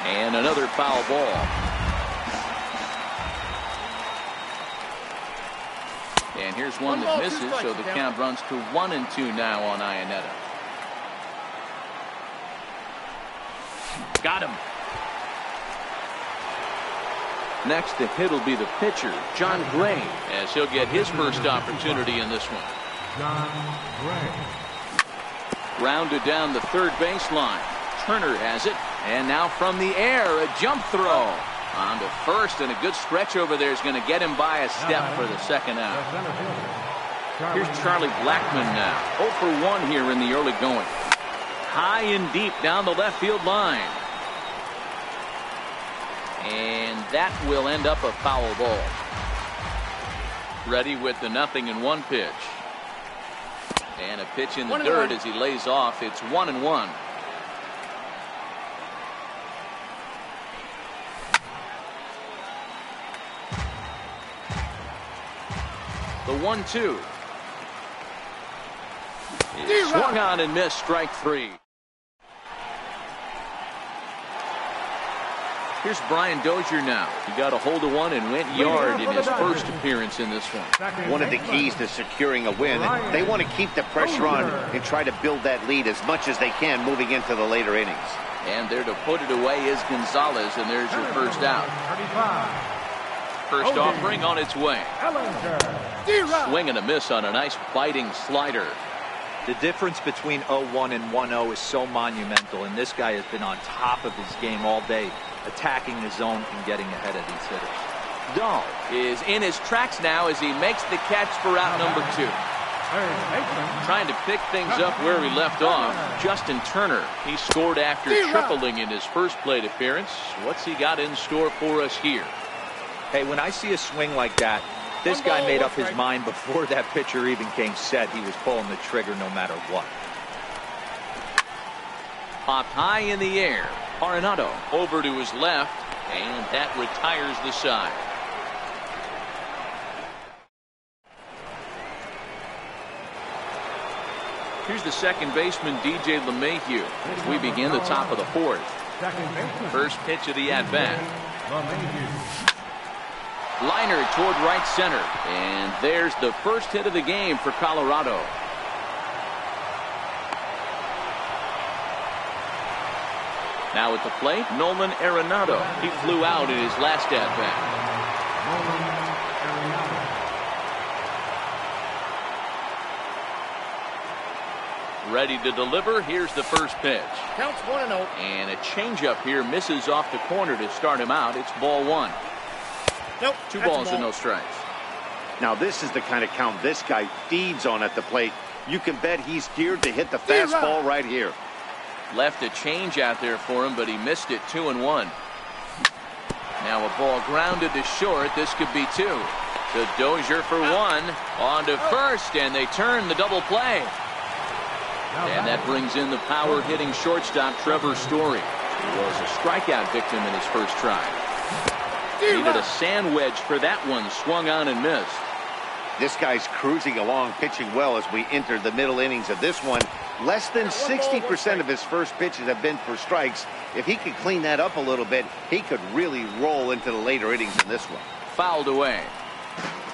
And another foul ball. And here's one that misses, so the count runs to 1-2 now on Iannetta. Got him. Next to hit will be the pitcher, John Gray, as he'll get his first opportunity in this one. John Gray. Grounded down the third baseline. Turner has it, and now from the air, a jump throw. On to first, and a good stretch over there is going to get him by a step for the second out. Here's Charlie Blackmon now. 0 for 1 here in the early going. High and deep down the left field line. And that will end up a foul ball. Ready with the 0-1 pitch. And a pitch in the dirt as he lays off. It's 1-1. The 1-2. Swung on and missed, strike 3. Here's Brian Dozier now. He got a hold of one and went yard in his first appearance in this one. One of the keys to securing a win, they want to keep the pressure on and try to build that lead as much as they can moving into the later innings. And there to put it away is Gonzalez, and there's your first out. First offering on its way. Swing and a miss on a nice biting slider. The difference between 0-1 and 1-0 is so monumental, and this guy has been on top of his game all day, attacking the zone and getting ahead of these hitters. Dahl is in his tracks now as he makes the catch for out number 2. Trying to pick things up where he left off. Justin Turner. He scored after tripling in his first plate appearance. What's he got in store for us here? Hey, when I see a swing like that, this guy made up his mind before that pitcher even came set. He was pulling the trigger no matter what. Popped high in the air. Arenado over to his left, and that retires the side. Here's the second baseman, DJ LeMahieu, as we begin the top of the 4th. First pitch of the at-bat. Liner toward right center, and there's the first hit of the game for Colorado. Now at the plate, Nolan Arenado. He flew out in his last at-bat. Ready to deliver. Here's the first pitch. Counts 1-0. And a changeup here misses off the corner to start him out. It's ball 1. Nope. 2 balls and no strikes. Now this is the kind of count this guy feeds on at the plate. You can bet he's geared to hit the fastball right here. Left a change out there for him, but he missed it. 2-1. Now a ball grounded to short. This could be 2. To Dozier for 1. On to first, and they turn the double play. And that brings in the power-hitting shortstop, Trevor Story. He was a strikeout victim in his first try. Needed a sand wedge for that one. Swung on and missed. This guy's cruising along, pitching well as we enter the middle innings of this one. Less than 60% of his first pitches have been for strikes. If he could clean that up a little bit, he could really roll into the later innings in this one. Fouled away.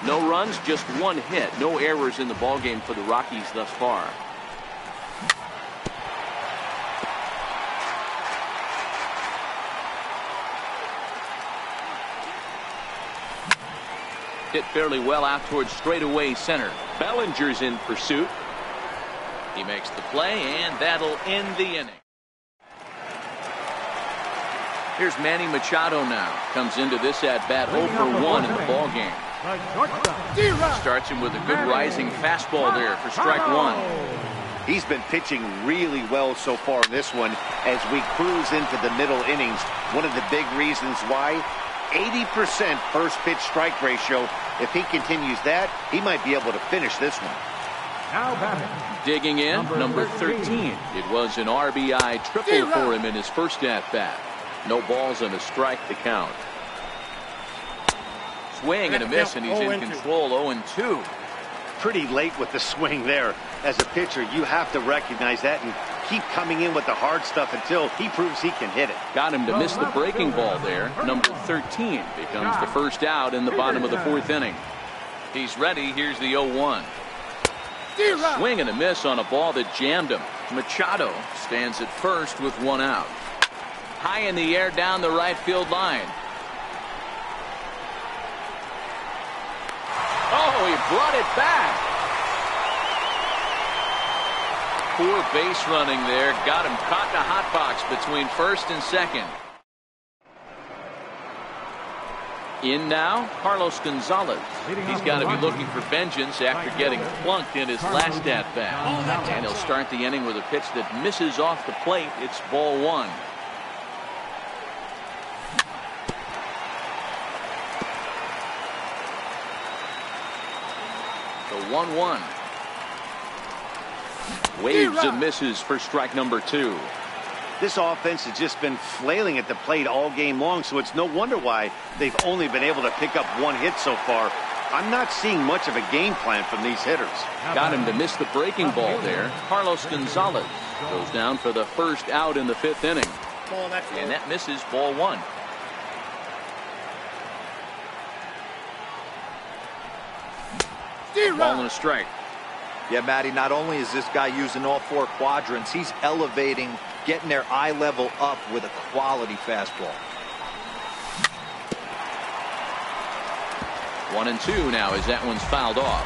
No runs, just one hit. No errors in the ballgame for the Rockies thus far. Hit fairly well out towards straightaway center. Bellinger's in pursuit. He makes the play, and that'll end the inning. Here's Manny Machado now. Comes into this at-bat 0 for 1 in the ballgame. Starts him with a good rising fastball there for strike one. He's been pitching really well so far in this one as we cruise into the middle innings. One of the big reasons why, 80% first pitch strike ratio. If he continues that, he might be able to finish this one. Now batting. Digging in, number 13. It was an RBI triple for him in his first at-bat. No balls and a strike to count. Swing and a miss, and he's in control. 0-2. Pretty late with the swing there. As a pitcher, you have to recognize that and keep coming in with the hard stuff until he proves he can hit it. Got him to miss the breaking ball there. Number 13 becomes the first out in the bottom of the fourth inning. He's ready. Here's the 0-1. Swing and a miss on a ball that jammed him. Machado stands at first with one out. High in the air down the right field line. Oh, he brought it back. Poor base running there. Got him caught in a hot box between first and second. In now, Carlos Gonzalez. He's got to be looking for vengeance after getting plunked in his last at-bat. And he'll start the inning with a pitch that misses off the plate. It's ball one. The 1-1. Waves and misses for strike number two. This offense has just been flailing at the plate all game long, so it's no wonder why they've only been able to pick up one hit so far. I'm not seeing much of a game plan from these hitters. Got him to miss the breaking ball there. Carlos Gonzalez goes down for the first out in the fifth inning. And that misses ball one. Ball and a strike. Yeah, Matty, not only is this guy using all four quadrants, he's elevating, getting their eye level up with a quality fastball. 1-2 now as that one's fouled off.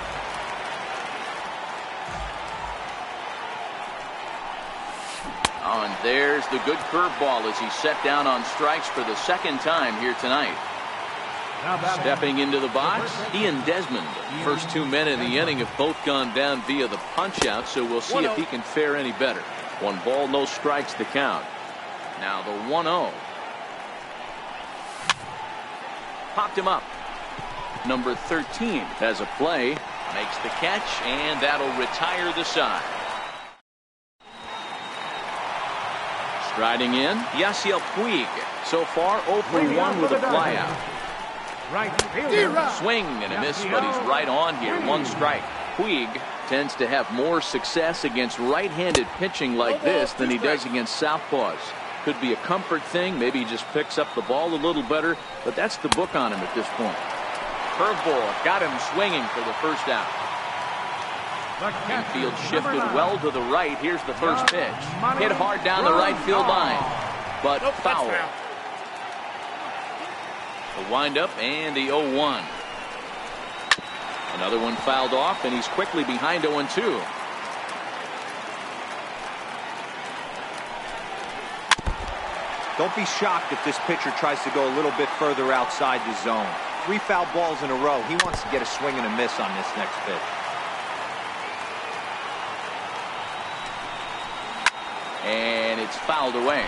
Oh, and there's the good curveball as he's set down on strikes for the second time here tonight. Stepping into the box, he and Desmond. First two men in the inning have both gone down via the punch-out, so we'll see if he can fare any better. One ball, no strikes to count. Now the 1-0. Popped him up. Number 13 has a play, makes the catch, and that'll retire the side. Striding in, Yasiel Puig. So far 0 for 1 with a flyout. Swing and a miss, but he's right on here. One strike. Puig tends to have more success against right-handed pitching like this than he does against southpaws. Could be a comfort thing. Maybe he just picks up the ball a little better, but that's the book on him at this point. Curveball got him swinging for the first out. Infield shifted well to the right. Here's the first pitch. Hit hard down the right field line, but foul. The windup and the 0-1. Another one fouled off, and he's quickly behind 0-2. Don't be shocked if this pitcher tries to go a little bit further outside the zone. 3 foul balls in a row. He wants to get a swing and a miss on this next pitch. And it's fouled away.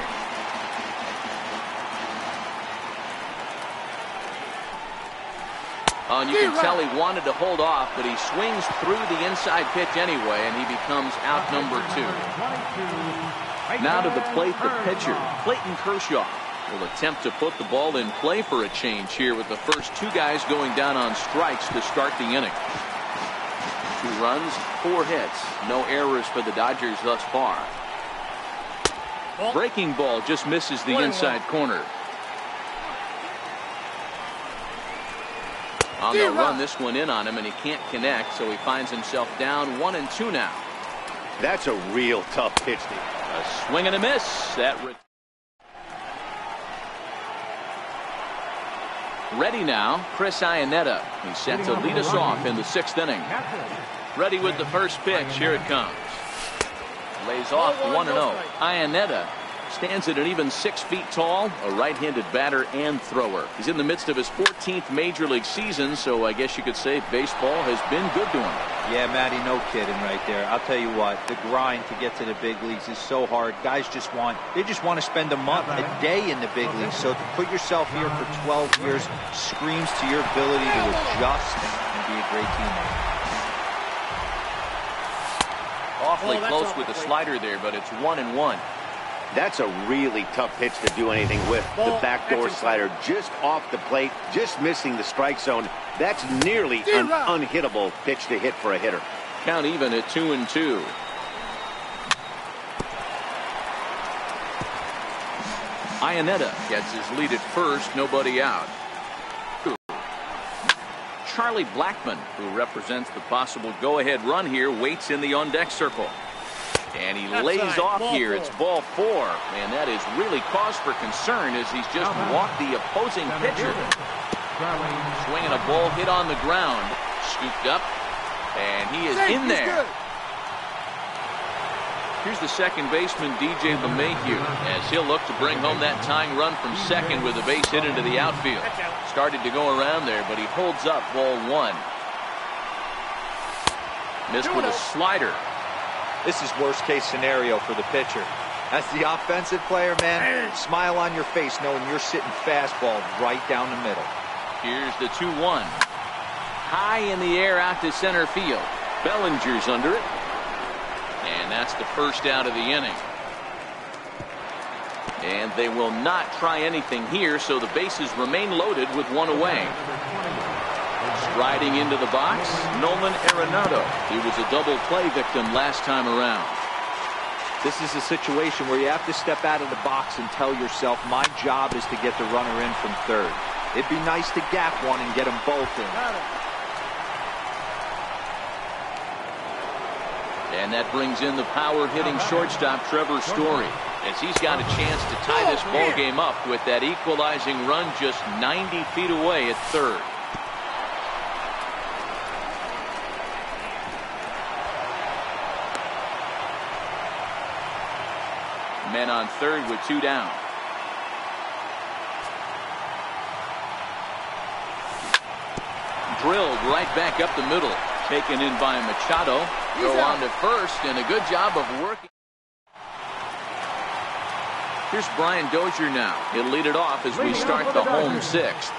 And you can tell he wanted to hold off, but he swings through the inside pitch anyway, and he becomes out number 2. Now to the plate, the pitcher, Clayton Kershaw, will attempt to put the ball in play for a change here with the first two guys going down on strikes to start the inning. 2 runs, 4 hits. No errors for the Dodgers thus far. Breaking ball just misses the inside corner. On the run, this one in on him, and he can't connect, so he finds himself down 1-2 now. That's a real tough pitch. A swing and a miss. Ready now, Chris Iannetta. He's set to lead us off in the 6th inning. Ready with the first pitch. Here it comes. Lays off 1-0. Iannetta stands at an even 6 feet tall, a right-handed batter and thrower. He's in the midst of his 14th major league season, so I guess you could say baseball has been good to him. Yeah, Matty, no kidding right there. I'll tell you what, the grind to get to the big leagues is so hard. Guys just want to spend a day in the big leagues. So to put yourself here for 12 years screams to your ability to adjust and be a great teammate. Awfully close with the slider there, but it's 1-1. That's a really tough pitch to do anything with. The backdoor slider just off the plate, just missing the strike zone. That's nearly an unhittable pitch to hit for a hitter. Count even at 2-2. Iannetta gets his lead at first, nobody out. Charlie Blackmon, who represents the possible go-ahead run here, waits in the on-deck circle. And he lays off here. It's ball 4. And that is really cause for concern as he's just walked the opposing pitcher. Swinging a ball hit on the ground. Scooped up. And he is in there. Here's the second baseman, DJ LeMahieu, as he'll look to bring home that tying run from second with a base hit into the outfield. Started to go around there, but he holds up ball 1. Missed with a slider. This is worst case scenario for the pitcher. As the offensive player, man, smile on your face knowing you're sitting fastball right down the middle. Here's the 2-1. High in the air out to center field. Bellinger's under it. And that's the first out of the inning. And they will not try anything here, so the bases remain loaded with 1 away. Striding into the box, Nolan Arenado. He was a double play victim last time around. This is a situation where you have to step out of the box and tell yourself, my job is to get the runner in from third. It'd be nice to gap one and get them both in. And that brings in the power-hitting shortstop Trevor Story, as he's got a chance to tie this ball game up with that equalizing run just 90 feet away at third. Men on third with 2 down. Drilled right back up the middle. Taken in by Machado. Throw on to first, and a good job of working. Here's Brian Dozier now. He'll lead it off as we start the home 6th.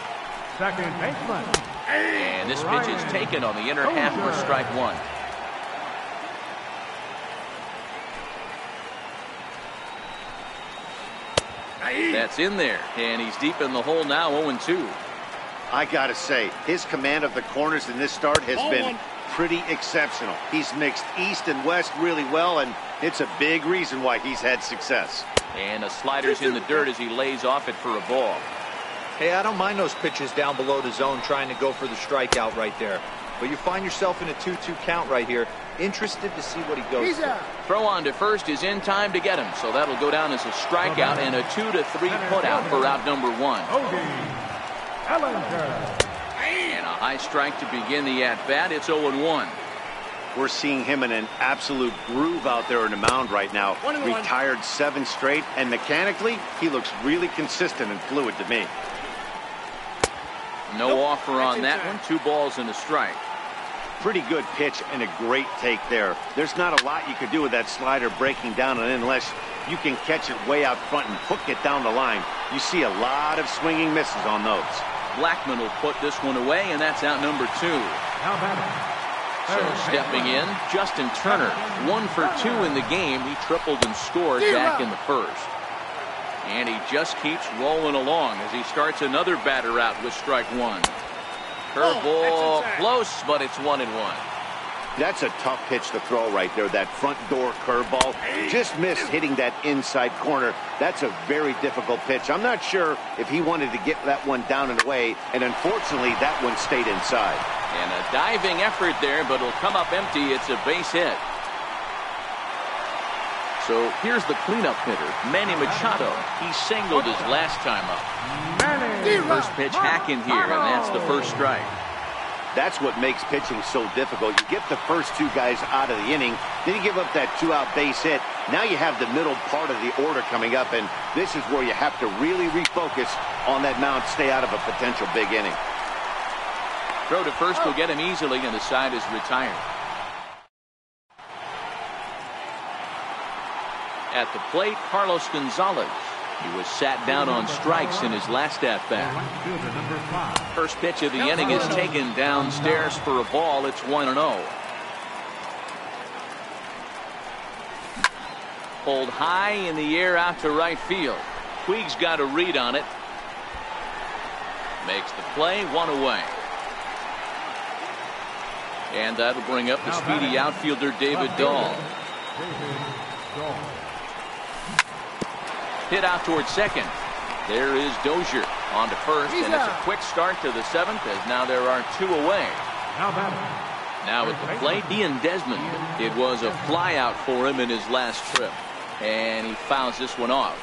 Second baseman. And this pitch is taken on the inner half for strike 1. That's in there, and he's deep in the hole now, 0-2. I gotta say, his command of the corners in this start has been pretty exceptional. He's mixed east and west really well, and it's a big reason why he's had success. And a slider's in the dirt as he lays off it for a ball. Hey, I don't mind those pitches down below the zone trying to go for the strikeout right there. But you find yourself in a 2-2 count right here. Interested to see what he goes for. Throw on to first is in time to get him, so that'll go down as a strikeout and a 2-3 putout for out number 1. And a high strike to begin the at-bat. It's 0-1. We're seeing him in an absolute groove out there in the mound right now. Retired 7 straight, and mechanically, he looks really consistent and fluid to me. No offer on that one. 2 balls and a strike. Pretty good pitch and a great take there. There's not a lot you could do with that slider breaking down, and unless you can catch it way out front and hook it down the line, you see a lot of swinging misses on those. Blackmon will put this one away, and that's out number 2. So stepping in, Justin Turner, 1 for 2 in the game. He tripled and scored back in the first. And he just keeps rolling along as he starts another batter out with strike 1. Curveball close, but it's 1-1. That's a tough pitch to throw right there, that front door curveball. Just missed hitting that inside corner. That's a very difficult pitch. I'm not sure if he wanted to get that one down and away, and unfortunately, that one stayed inside. And a diving effort there, but it'll come up empty. It's a base hit. So here's the cleanup hitter, Manny Machado. He singled his last time up. First pitch hacking here, and that's the first strike. That's what makes pitching so difficult. You get the first two guys out of the inning, then you give up that two-out base hit. Now you have the middle part of the order coming up, and this is where you have to really refocus on that mound, stay out of a potential big inning. Throw to first will get him easily, and the side is retired. At the plate, Carlos Gonzalez. He was sat down on strikes in his last at-bat. First pitch of the inning is taken downstairs for a ball. It's 1-0. Pulled high in the air out to right field. Puig's got a read on it. Makes the play, one away. And that'll bring up the speedy outfielder David Dahl. Hit out towards second. There is Dozier on to first, and it's a quick start to the seventh as now there are two away. Now at the plate, Ian Desmond. It was a fly out for him in his last trip, and he fouls this one off.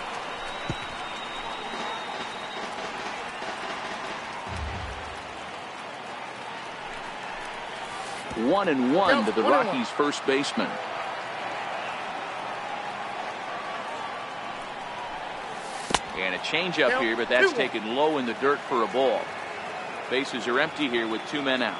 One and one to the Rockies' first baseman. And a changeup here, but that's taken low in the dirt for a ball. Bases are empty here with two men out.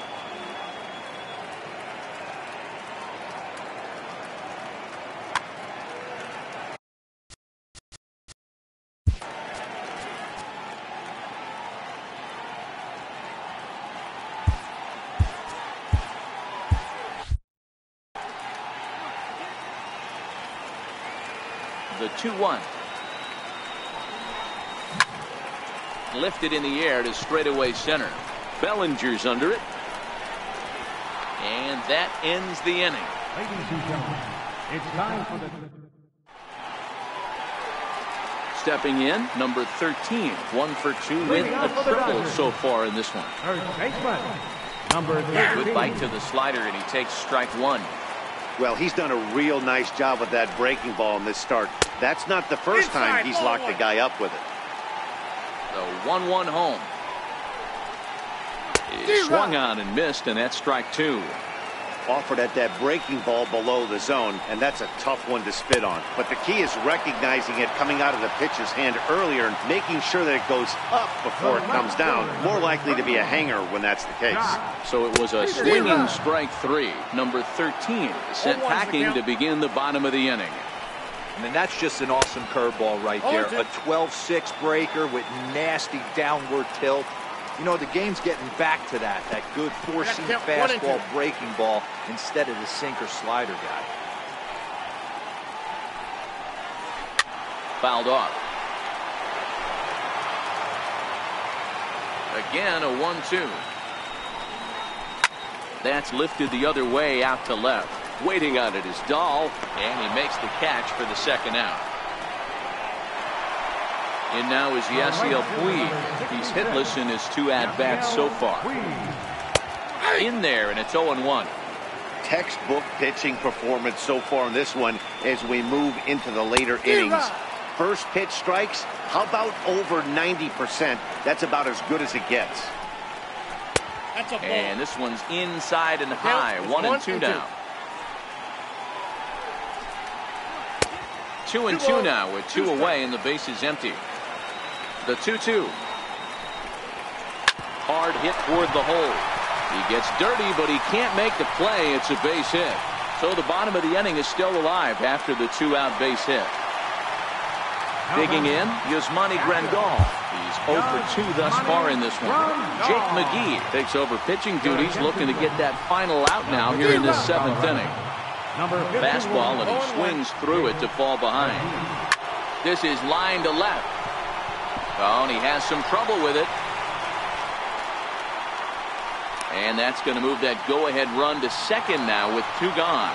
The 2-1. Lifted in the air to straightaway center. Bellinger's under it. And that ends the inning. Ladies and gentlemen, it's time for the... Stepping in, number 13. 1 for 2 with a triple so far in this one. First baseman, number 13. Good bite to the slider, and he takes strike one. Well, he's done a real nice job with that breaking ball in this start. That's not the first time he's locked the guy up with it. The 1-1 home. It swung on and missed, and that's strike two. Offered at that breaking ball below the zone, and that's a tough one to spit on. But the key is recognizing it coming out of the pitcher's hand earlier and making sure that it goes up before it comes down. More likely to be a hanger when that's the case. So it was a swinging strike three. Number 13 sent packing to begin the bottom of the inning. I mean, that's just an awesome curveball right there. A 12-6 breaker with nasty downward tilt. You know, the game's getting back to that good four-seam fastball breaking ball instead of the sinker slider guy. Fouled off. Again, a 1-2. That's lifted the other way out to left. Waiting on it is Dahl, and he makes the catch for the second out. And now is Yasiel Puig. He's hitless in his two at-bats so far. In there, and it's 0-1. Textbook pitching performance so far in this one as we move into the later innings. First pitch strikes, how about over 90%? That's about as good as it gets. And this one's inside and high. 1-2 now. 2-2 now with two away and the base is empty. The 2-2. Hard hit toward the hole. He gets dirty, but he can't make the play. It's a base hit. So the bottom of the inning is still alive after the two-out base hit. Digging in, Yasmani Grandal. He's 0 for 2 thus far in this one. Jake McGee takes over pitching duties, looking to get that final out now here in this seventh inning. Fastball, and he swings through it to fall behind. This is line to left. Oh, and he has some trouble with it. And that's going to move that go-ahead run to second now with 2 gone.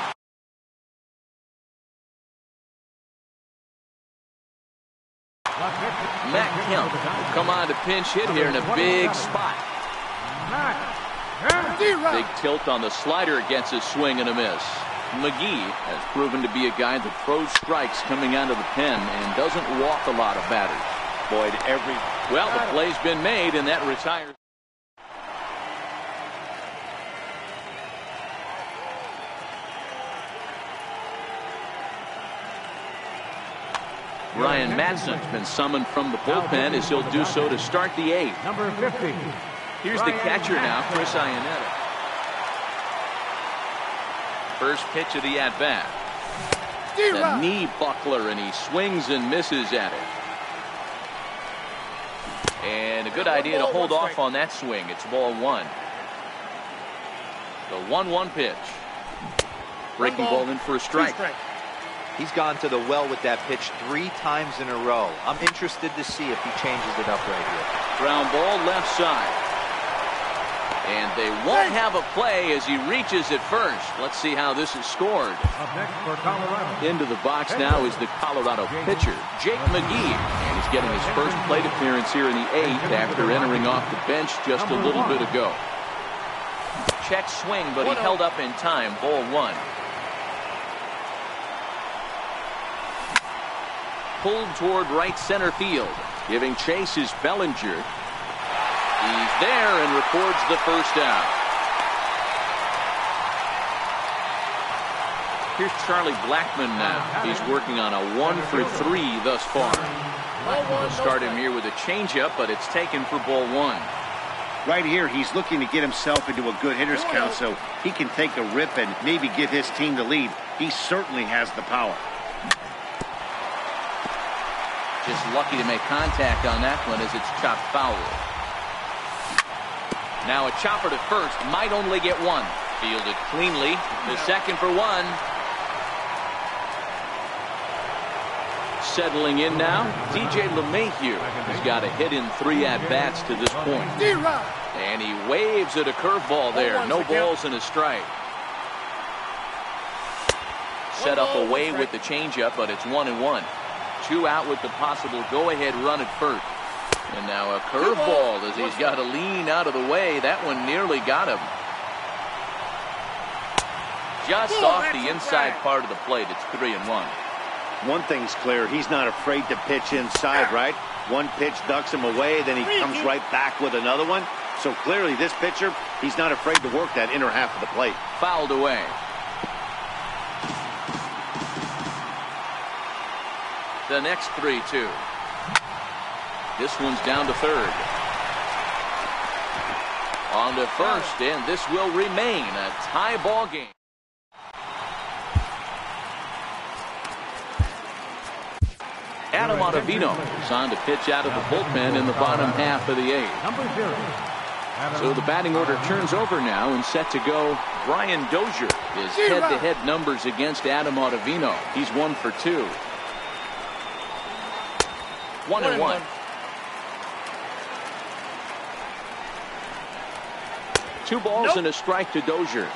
Matt Kemp will come on to pinch hit here in a big spot. Big tilt on the slider, gets a swing and a miss. McGee has proven to be a guy that throws strikes coming out of the pen and doesn't walk a lot of batters. Boyd, well, the play's been made, and that retires. Brian Matson's been summoned from the bullpen as he'll do so to start the 8th. Number 50. Here's the catcher now, Chris Iannetta. First pitch of the at-bat. A knee buckler, and he swings and misses at it. And a good idea to hold off on that swing. It's ball 1. The 1-1 pitch. Breaking ball in for a strike. He's gone to the well with that pitch 3 times in a row. I'm interested to see if he changes it up right here. Ground ball left side. And they won't have a play as he reaches at first. Let's see how this is scored. Up next for Colorado. Into the box now is the Colorado pitcher, Jake McGee. And he's getting his first plate appearance here in the 8th after entering off the bench just a little bit ago. Check swing, but he held up in time. Ball 1. Pulled toward right center field. Giving chase is Bellinger. He's there and records the first out. Here's Charlie Blackmon now. He's working on a 1 for 3 thus far. We'll start him here with a changeup, but it's taken for ball 1. right here, he's looking to get himself into a good hitter's count so he can take a rip and maybe give his team the lead. He certainly has the power. Just lucky to make contact on that one as it's chopped foul. Now a chopper to first, might only get one. Fielded cleanly, the second for one. Settling in now, DJ LeMahieu has got a hit in 3 at-bats to this point. And he waves at a curveball there. No balls and a strike. Set up away with the changeup, but it's 1-1. 2 out with the possible go-ahead run at first. And now a curveball as he's got to lean out of the way. That one nearly got him. Just off the inside part of the plate. It's 3-1. One thing's clear, he's not afraid to pitch inside, right? One pitch ducks him away, then he comes right back with another one. So clearly this pitcher, he's not afraid to work that inner half of the plate. Fouled away. The next 3-2. This one's down to third. On to first, and this will remain a tie ball game. Adam Ottavino is on to pitch out of the bullpen in the bottom half of the 8th. So the batting order turns over now, and set to go. Brian Dozier is head-to-head numbers against Adam Ottavino. He's 1 for 2. 1-1. Two balls and a strike to Dozier.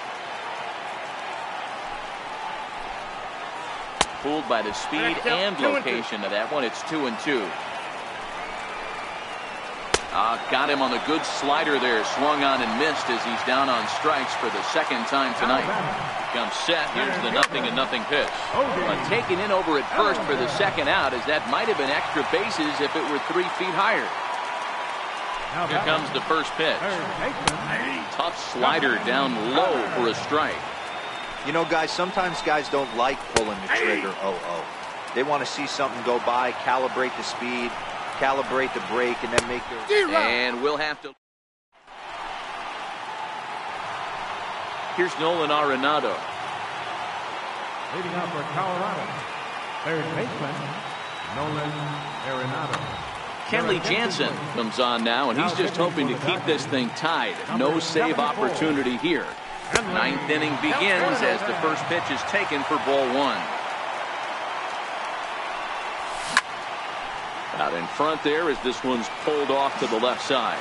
Fooled by the speed and location of that one. It's 2-2. Got him on the good slider there. Swung on and missed as he's down on strikes for the second time tonight. Comes set. Here's the 0-0 pitch. Taken in over at first for the second out, as that might have been extra bases if it were 3 feet higher. Here comes the first pitch. Tough slider down low for a strike. You know, guys, sometimes guys don't like pulling the trigger. They want to see something go by, calibrate the speed, calibrate the brake, and then make their... And we'll have to... Here's Nolan Arenado. Leading up for Colorado, third baseman, Nolan Arenado. Kenley Jansen comes on now, and he's just hoping to keep this thing tied. No save opportunity here. 9th inning begins as the first pitch is taken for ball 1. Out in front there as this one's pulled off to the left side.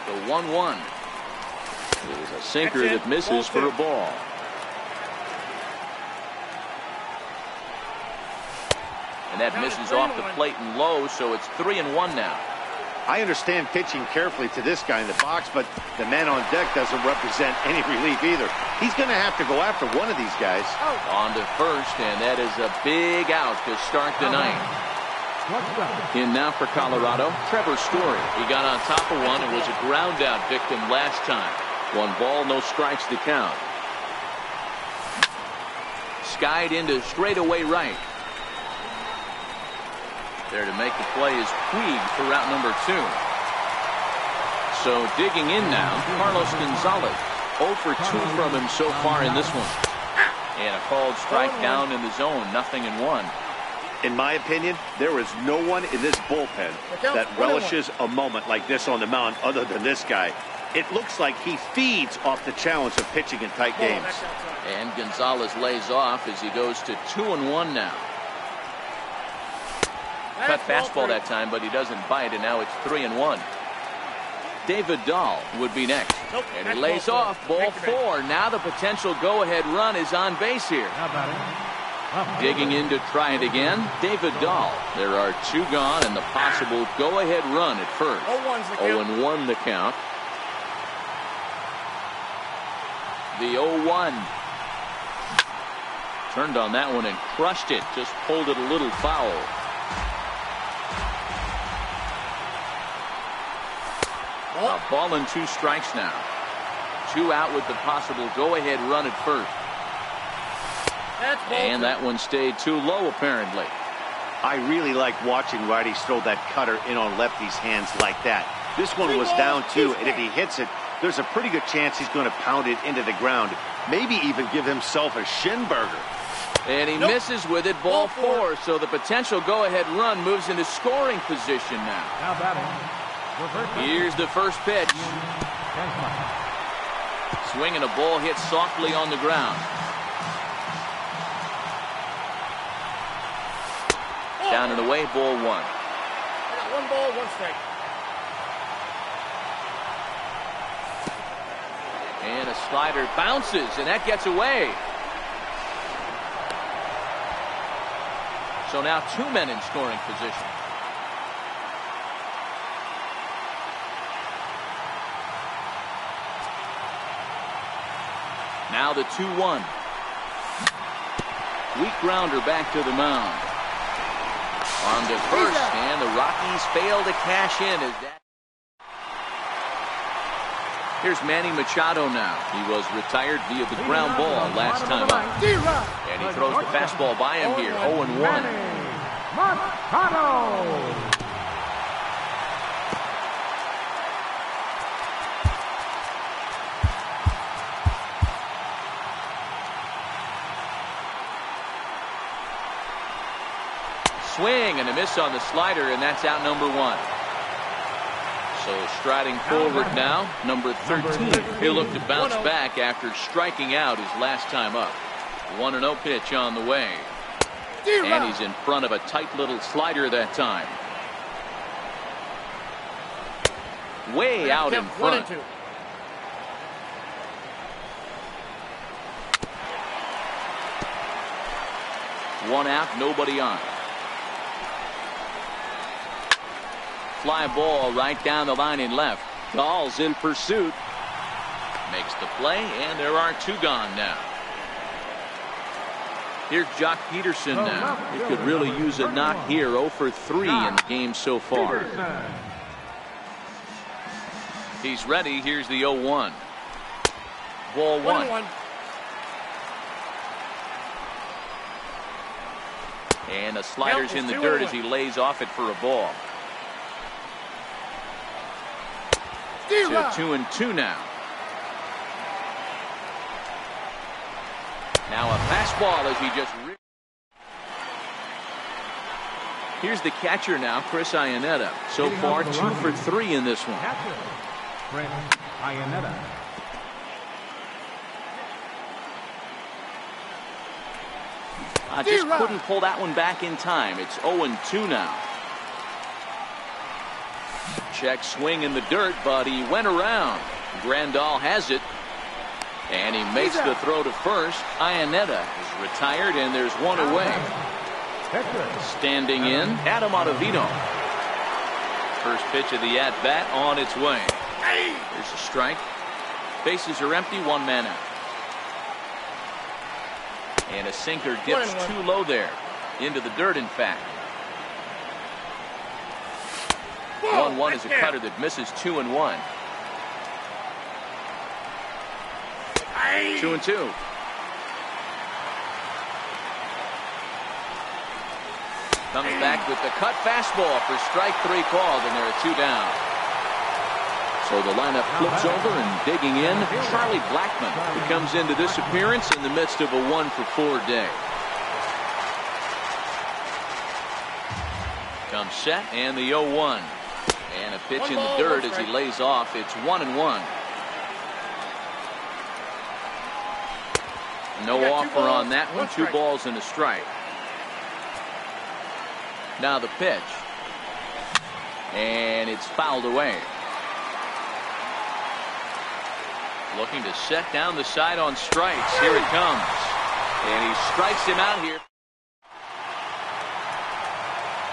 The 1-1. It was a sinker that misses for a ball. And that misses off the plate and low, so it's 3-1 now. I understand pitching carefully to this guy in the box, but the man on deck doesn't represent any relief either. He's going to have to go after one of these guys. On to first, and that is a big out to start the ninth. In now for Colorado, Trevor Story. He got on top of one and was a ground out victim last time. 1 ball, no strikes to count. Skied into straightaway right. There to make the play is Puig for route number 2. So digging in now, Carlos Gonzalez. 0 for 2 from him so far in this one. And a called strike down in the zone, 0-1. In my opinion, there is no one in this bullpen that relishes a moment like this on the mound other than this guy. It looks like he feeds off the challenge of pitching in tight games. And Gonzalez lays off as he goes to 2-1 now. Cut fastball that time, but he doesn't bite, and now it's 3-1. David Dahl would be next. And he lays off, ball 4. Now the potential go-ahead run is on base here. Digging in to try it again, David Dahl. There are 2 gone and the possible go-ahead run at first. 0-1 the count. The 0-1. Turned on that one and crushed it. Just pulled it a little foul. A ball and 2 strikes now. 2 out with the possible go-ahead run at first. And that one stayed too low, apparently. I really like watching righties throw that cutter in on lefties' hands like that. This one was down 2, and if he hits it, there's a pretty good chance he's going to pound it into the ground. Maybe even give himself a shin burger. And he misses with it, ball 4. So the potential go-ahead run moves into scoring position now. Now batting. Here's the first pitch. Swinging a ball hit softly on the ground. Down and away, ball 1. I got 1 ball, 1 strike. And a slider bounces, and that gets away. So now 2 men in scoring position. Now the 2-1. Weak grounder back to the mound. On to first, and the Rockies fail to cash in. As that. Here's Manny Machado now. He was retired via the ground ball last time up. And he throws the fastball by him here, 0-1. Machado. Swing and a miss on the slider, and that's out number 1. So striding forward now, number 13. He'll look to bounce back after striking out his last time up. 1-0 pitch on the way. And he's in front of a tight little slider that time. Way out in front. 1-2. One out, nobody on. Fly ball right down the line in left. Dahl's in pursuit. Makes the play, and there are 2 gone now. Here's Jock Peterson now. He could really use a knock here. 0 for 3 in the game so far. He's ready. Here's the 0-1. Ball 1. And the slider's in the dirt as he lays off it for a ball. To 2-2 now. Now a fastball as he just. Here's the catcher now, Chris Iannetta. So far, 2 for 3 in this one. Chris Iannetta. Just couldn't pull that one back in time. It's 0-2 now. Check swing in the dirt, but he went around. Grandal has it. And he makes the throw to first. Iannetta is retired, and there's one away. Standing in, Adam Ottavino. First pitch of the at-bat on its way. There's a strike. Bases are empty, one man out. And a sinker dips too low there. Into the dirt, in fact. 1-1 is a cutter that misses 2-1. 2-2. Comes back with the cut fastball for strike 3 called, and there are 2 down. So the lineup flips over, and digging in, Charlie Blackmon, who comes into this appearance in the midst of a 1-for-4 day. Comes set, and the 0-1. And a pitch in the dirt as he lays off. It's 1-1. No offer on that one. 2 balls and a strike. Now the pitch. And it's fouled away. Looking to set down the side on strikes. Here it comes. And he strikes him out here.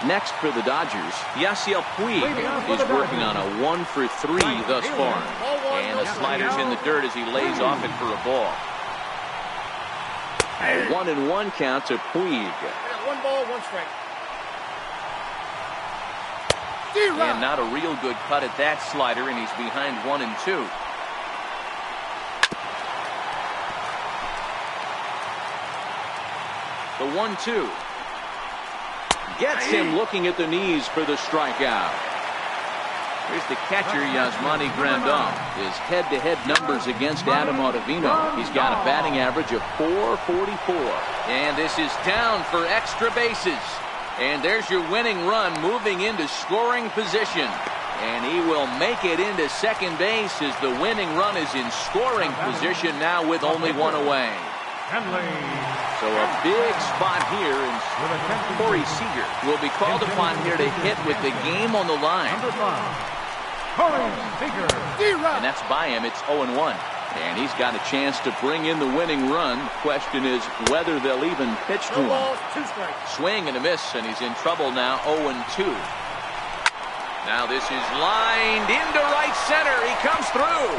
Next for the Dodgers, Yasiel Puig is working on a 1-for-3 thus far. And the slider's in the dirt as he lays off it for a ball. A 1-1 count to Puig. 1 ball, 1 strike. And not a real good cut at that slider, and he's behind 1-2. The 1-2. Gets him looking at the knees for the strikeout. Here's the catcher, Yasmani Grandal. His head-to-head numbers against Adam Ottavino. He's got a batting average of .444. And this is down for extra bases. And there's your winning run moving into scoring position. And he will make it into second base as the winning run is in scoring position now with only 1 away. So a big spot here, and Corey Seager will be called upon here to hit with the game on the line. And that's by him. It's 0-1. And he's got a chance to bring in the winning run. The question is whether they'll even pitch to him. Swing and a miss, and he's in trouble now. 0-2. Now this is lined into right center. He comes through.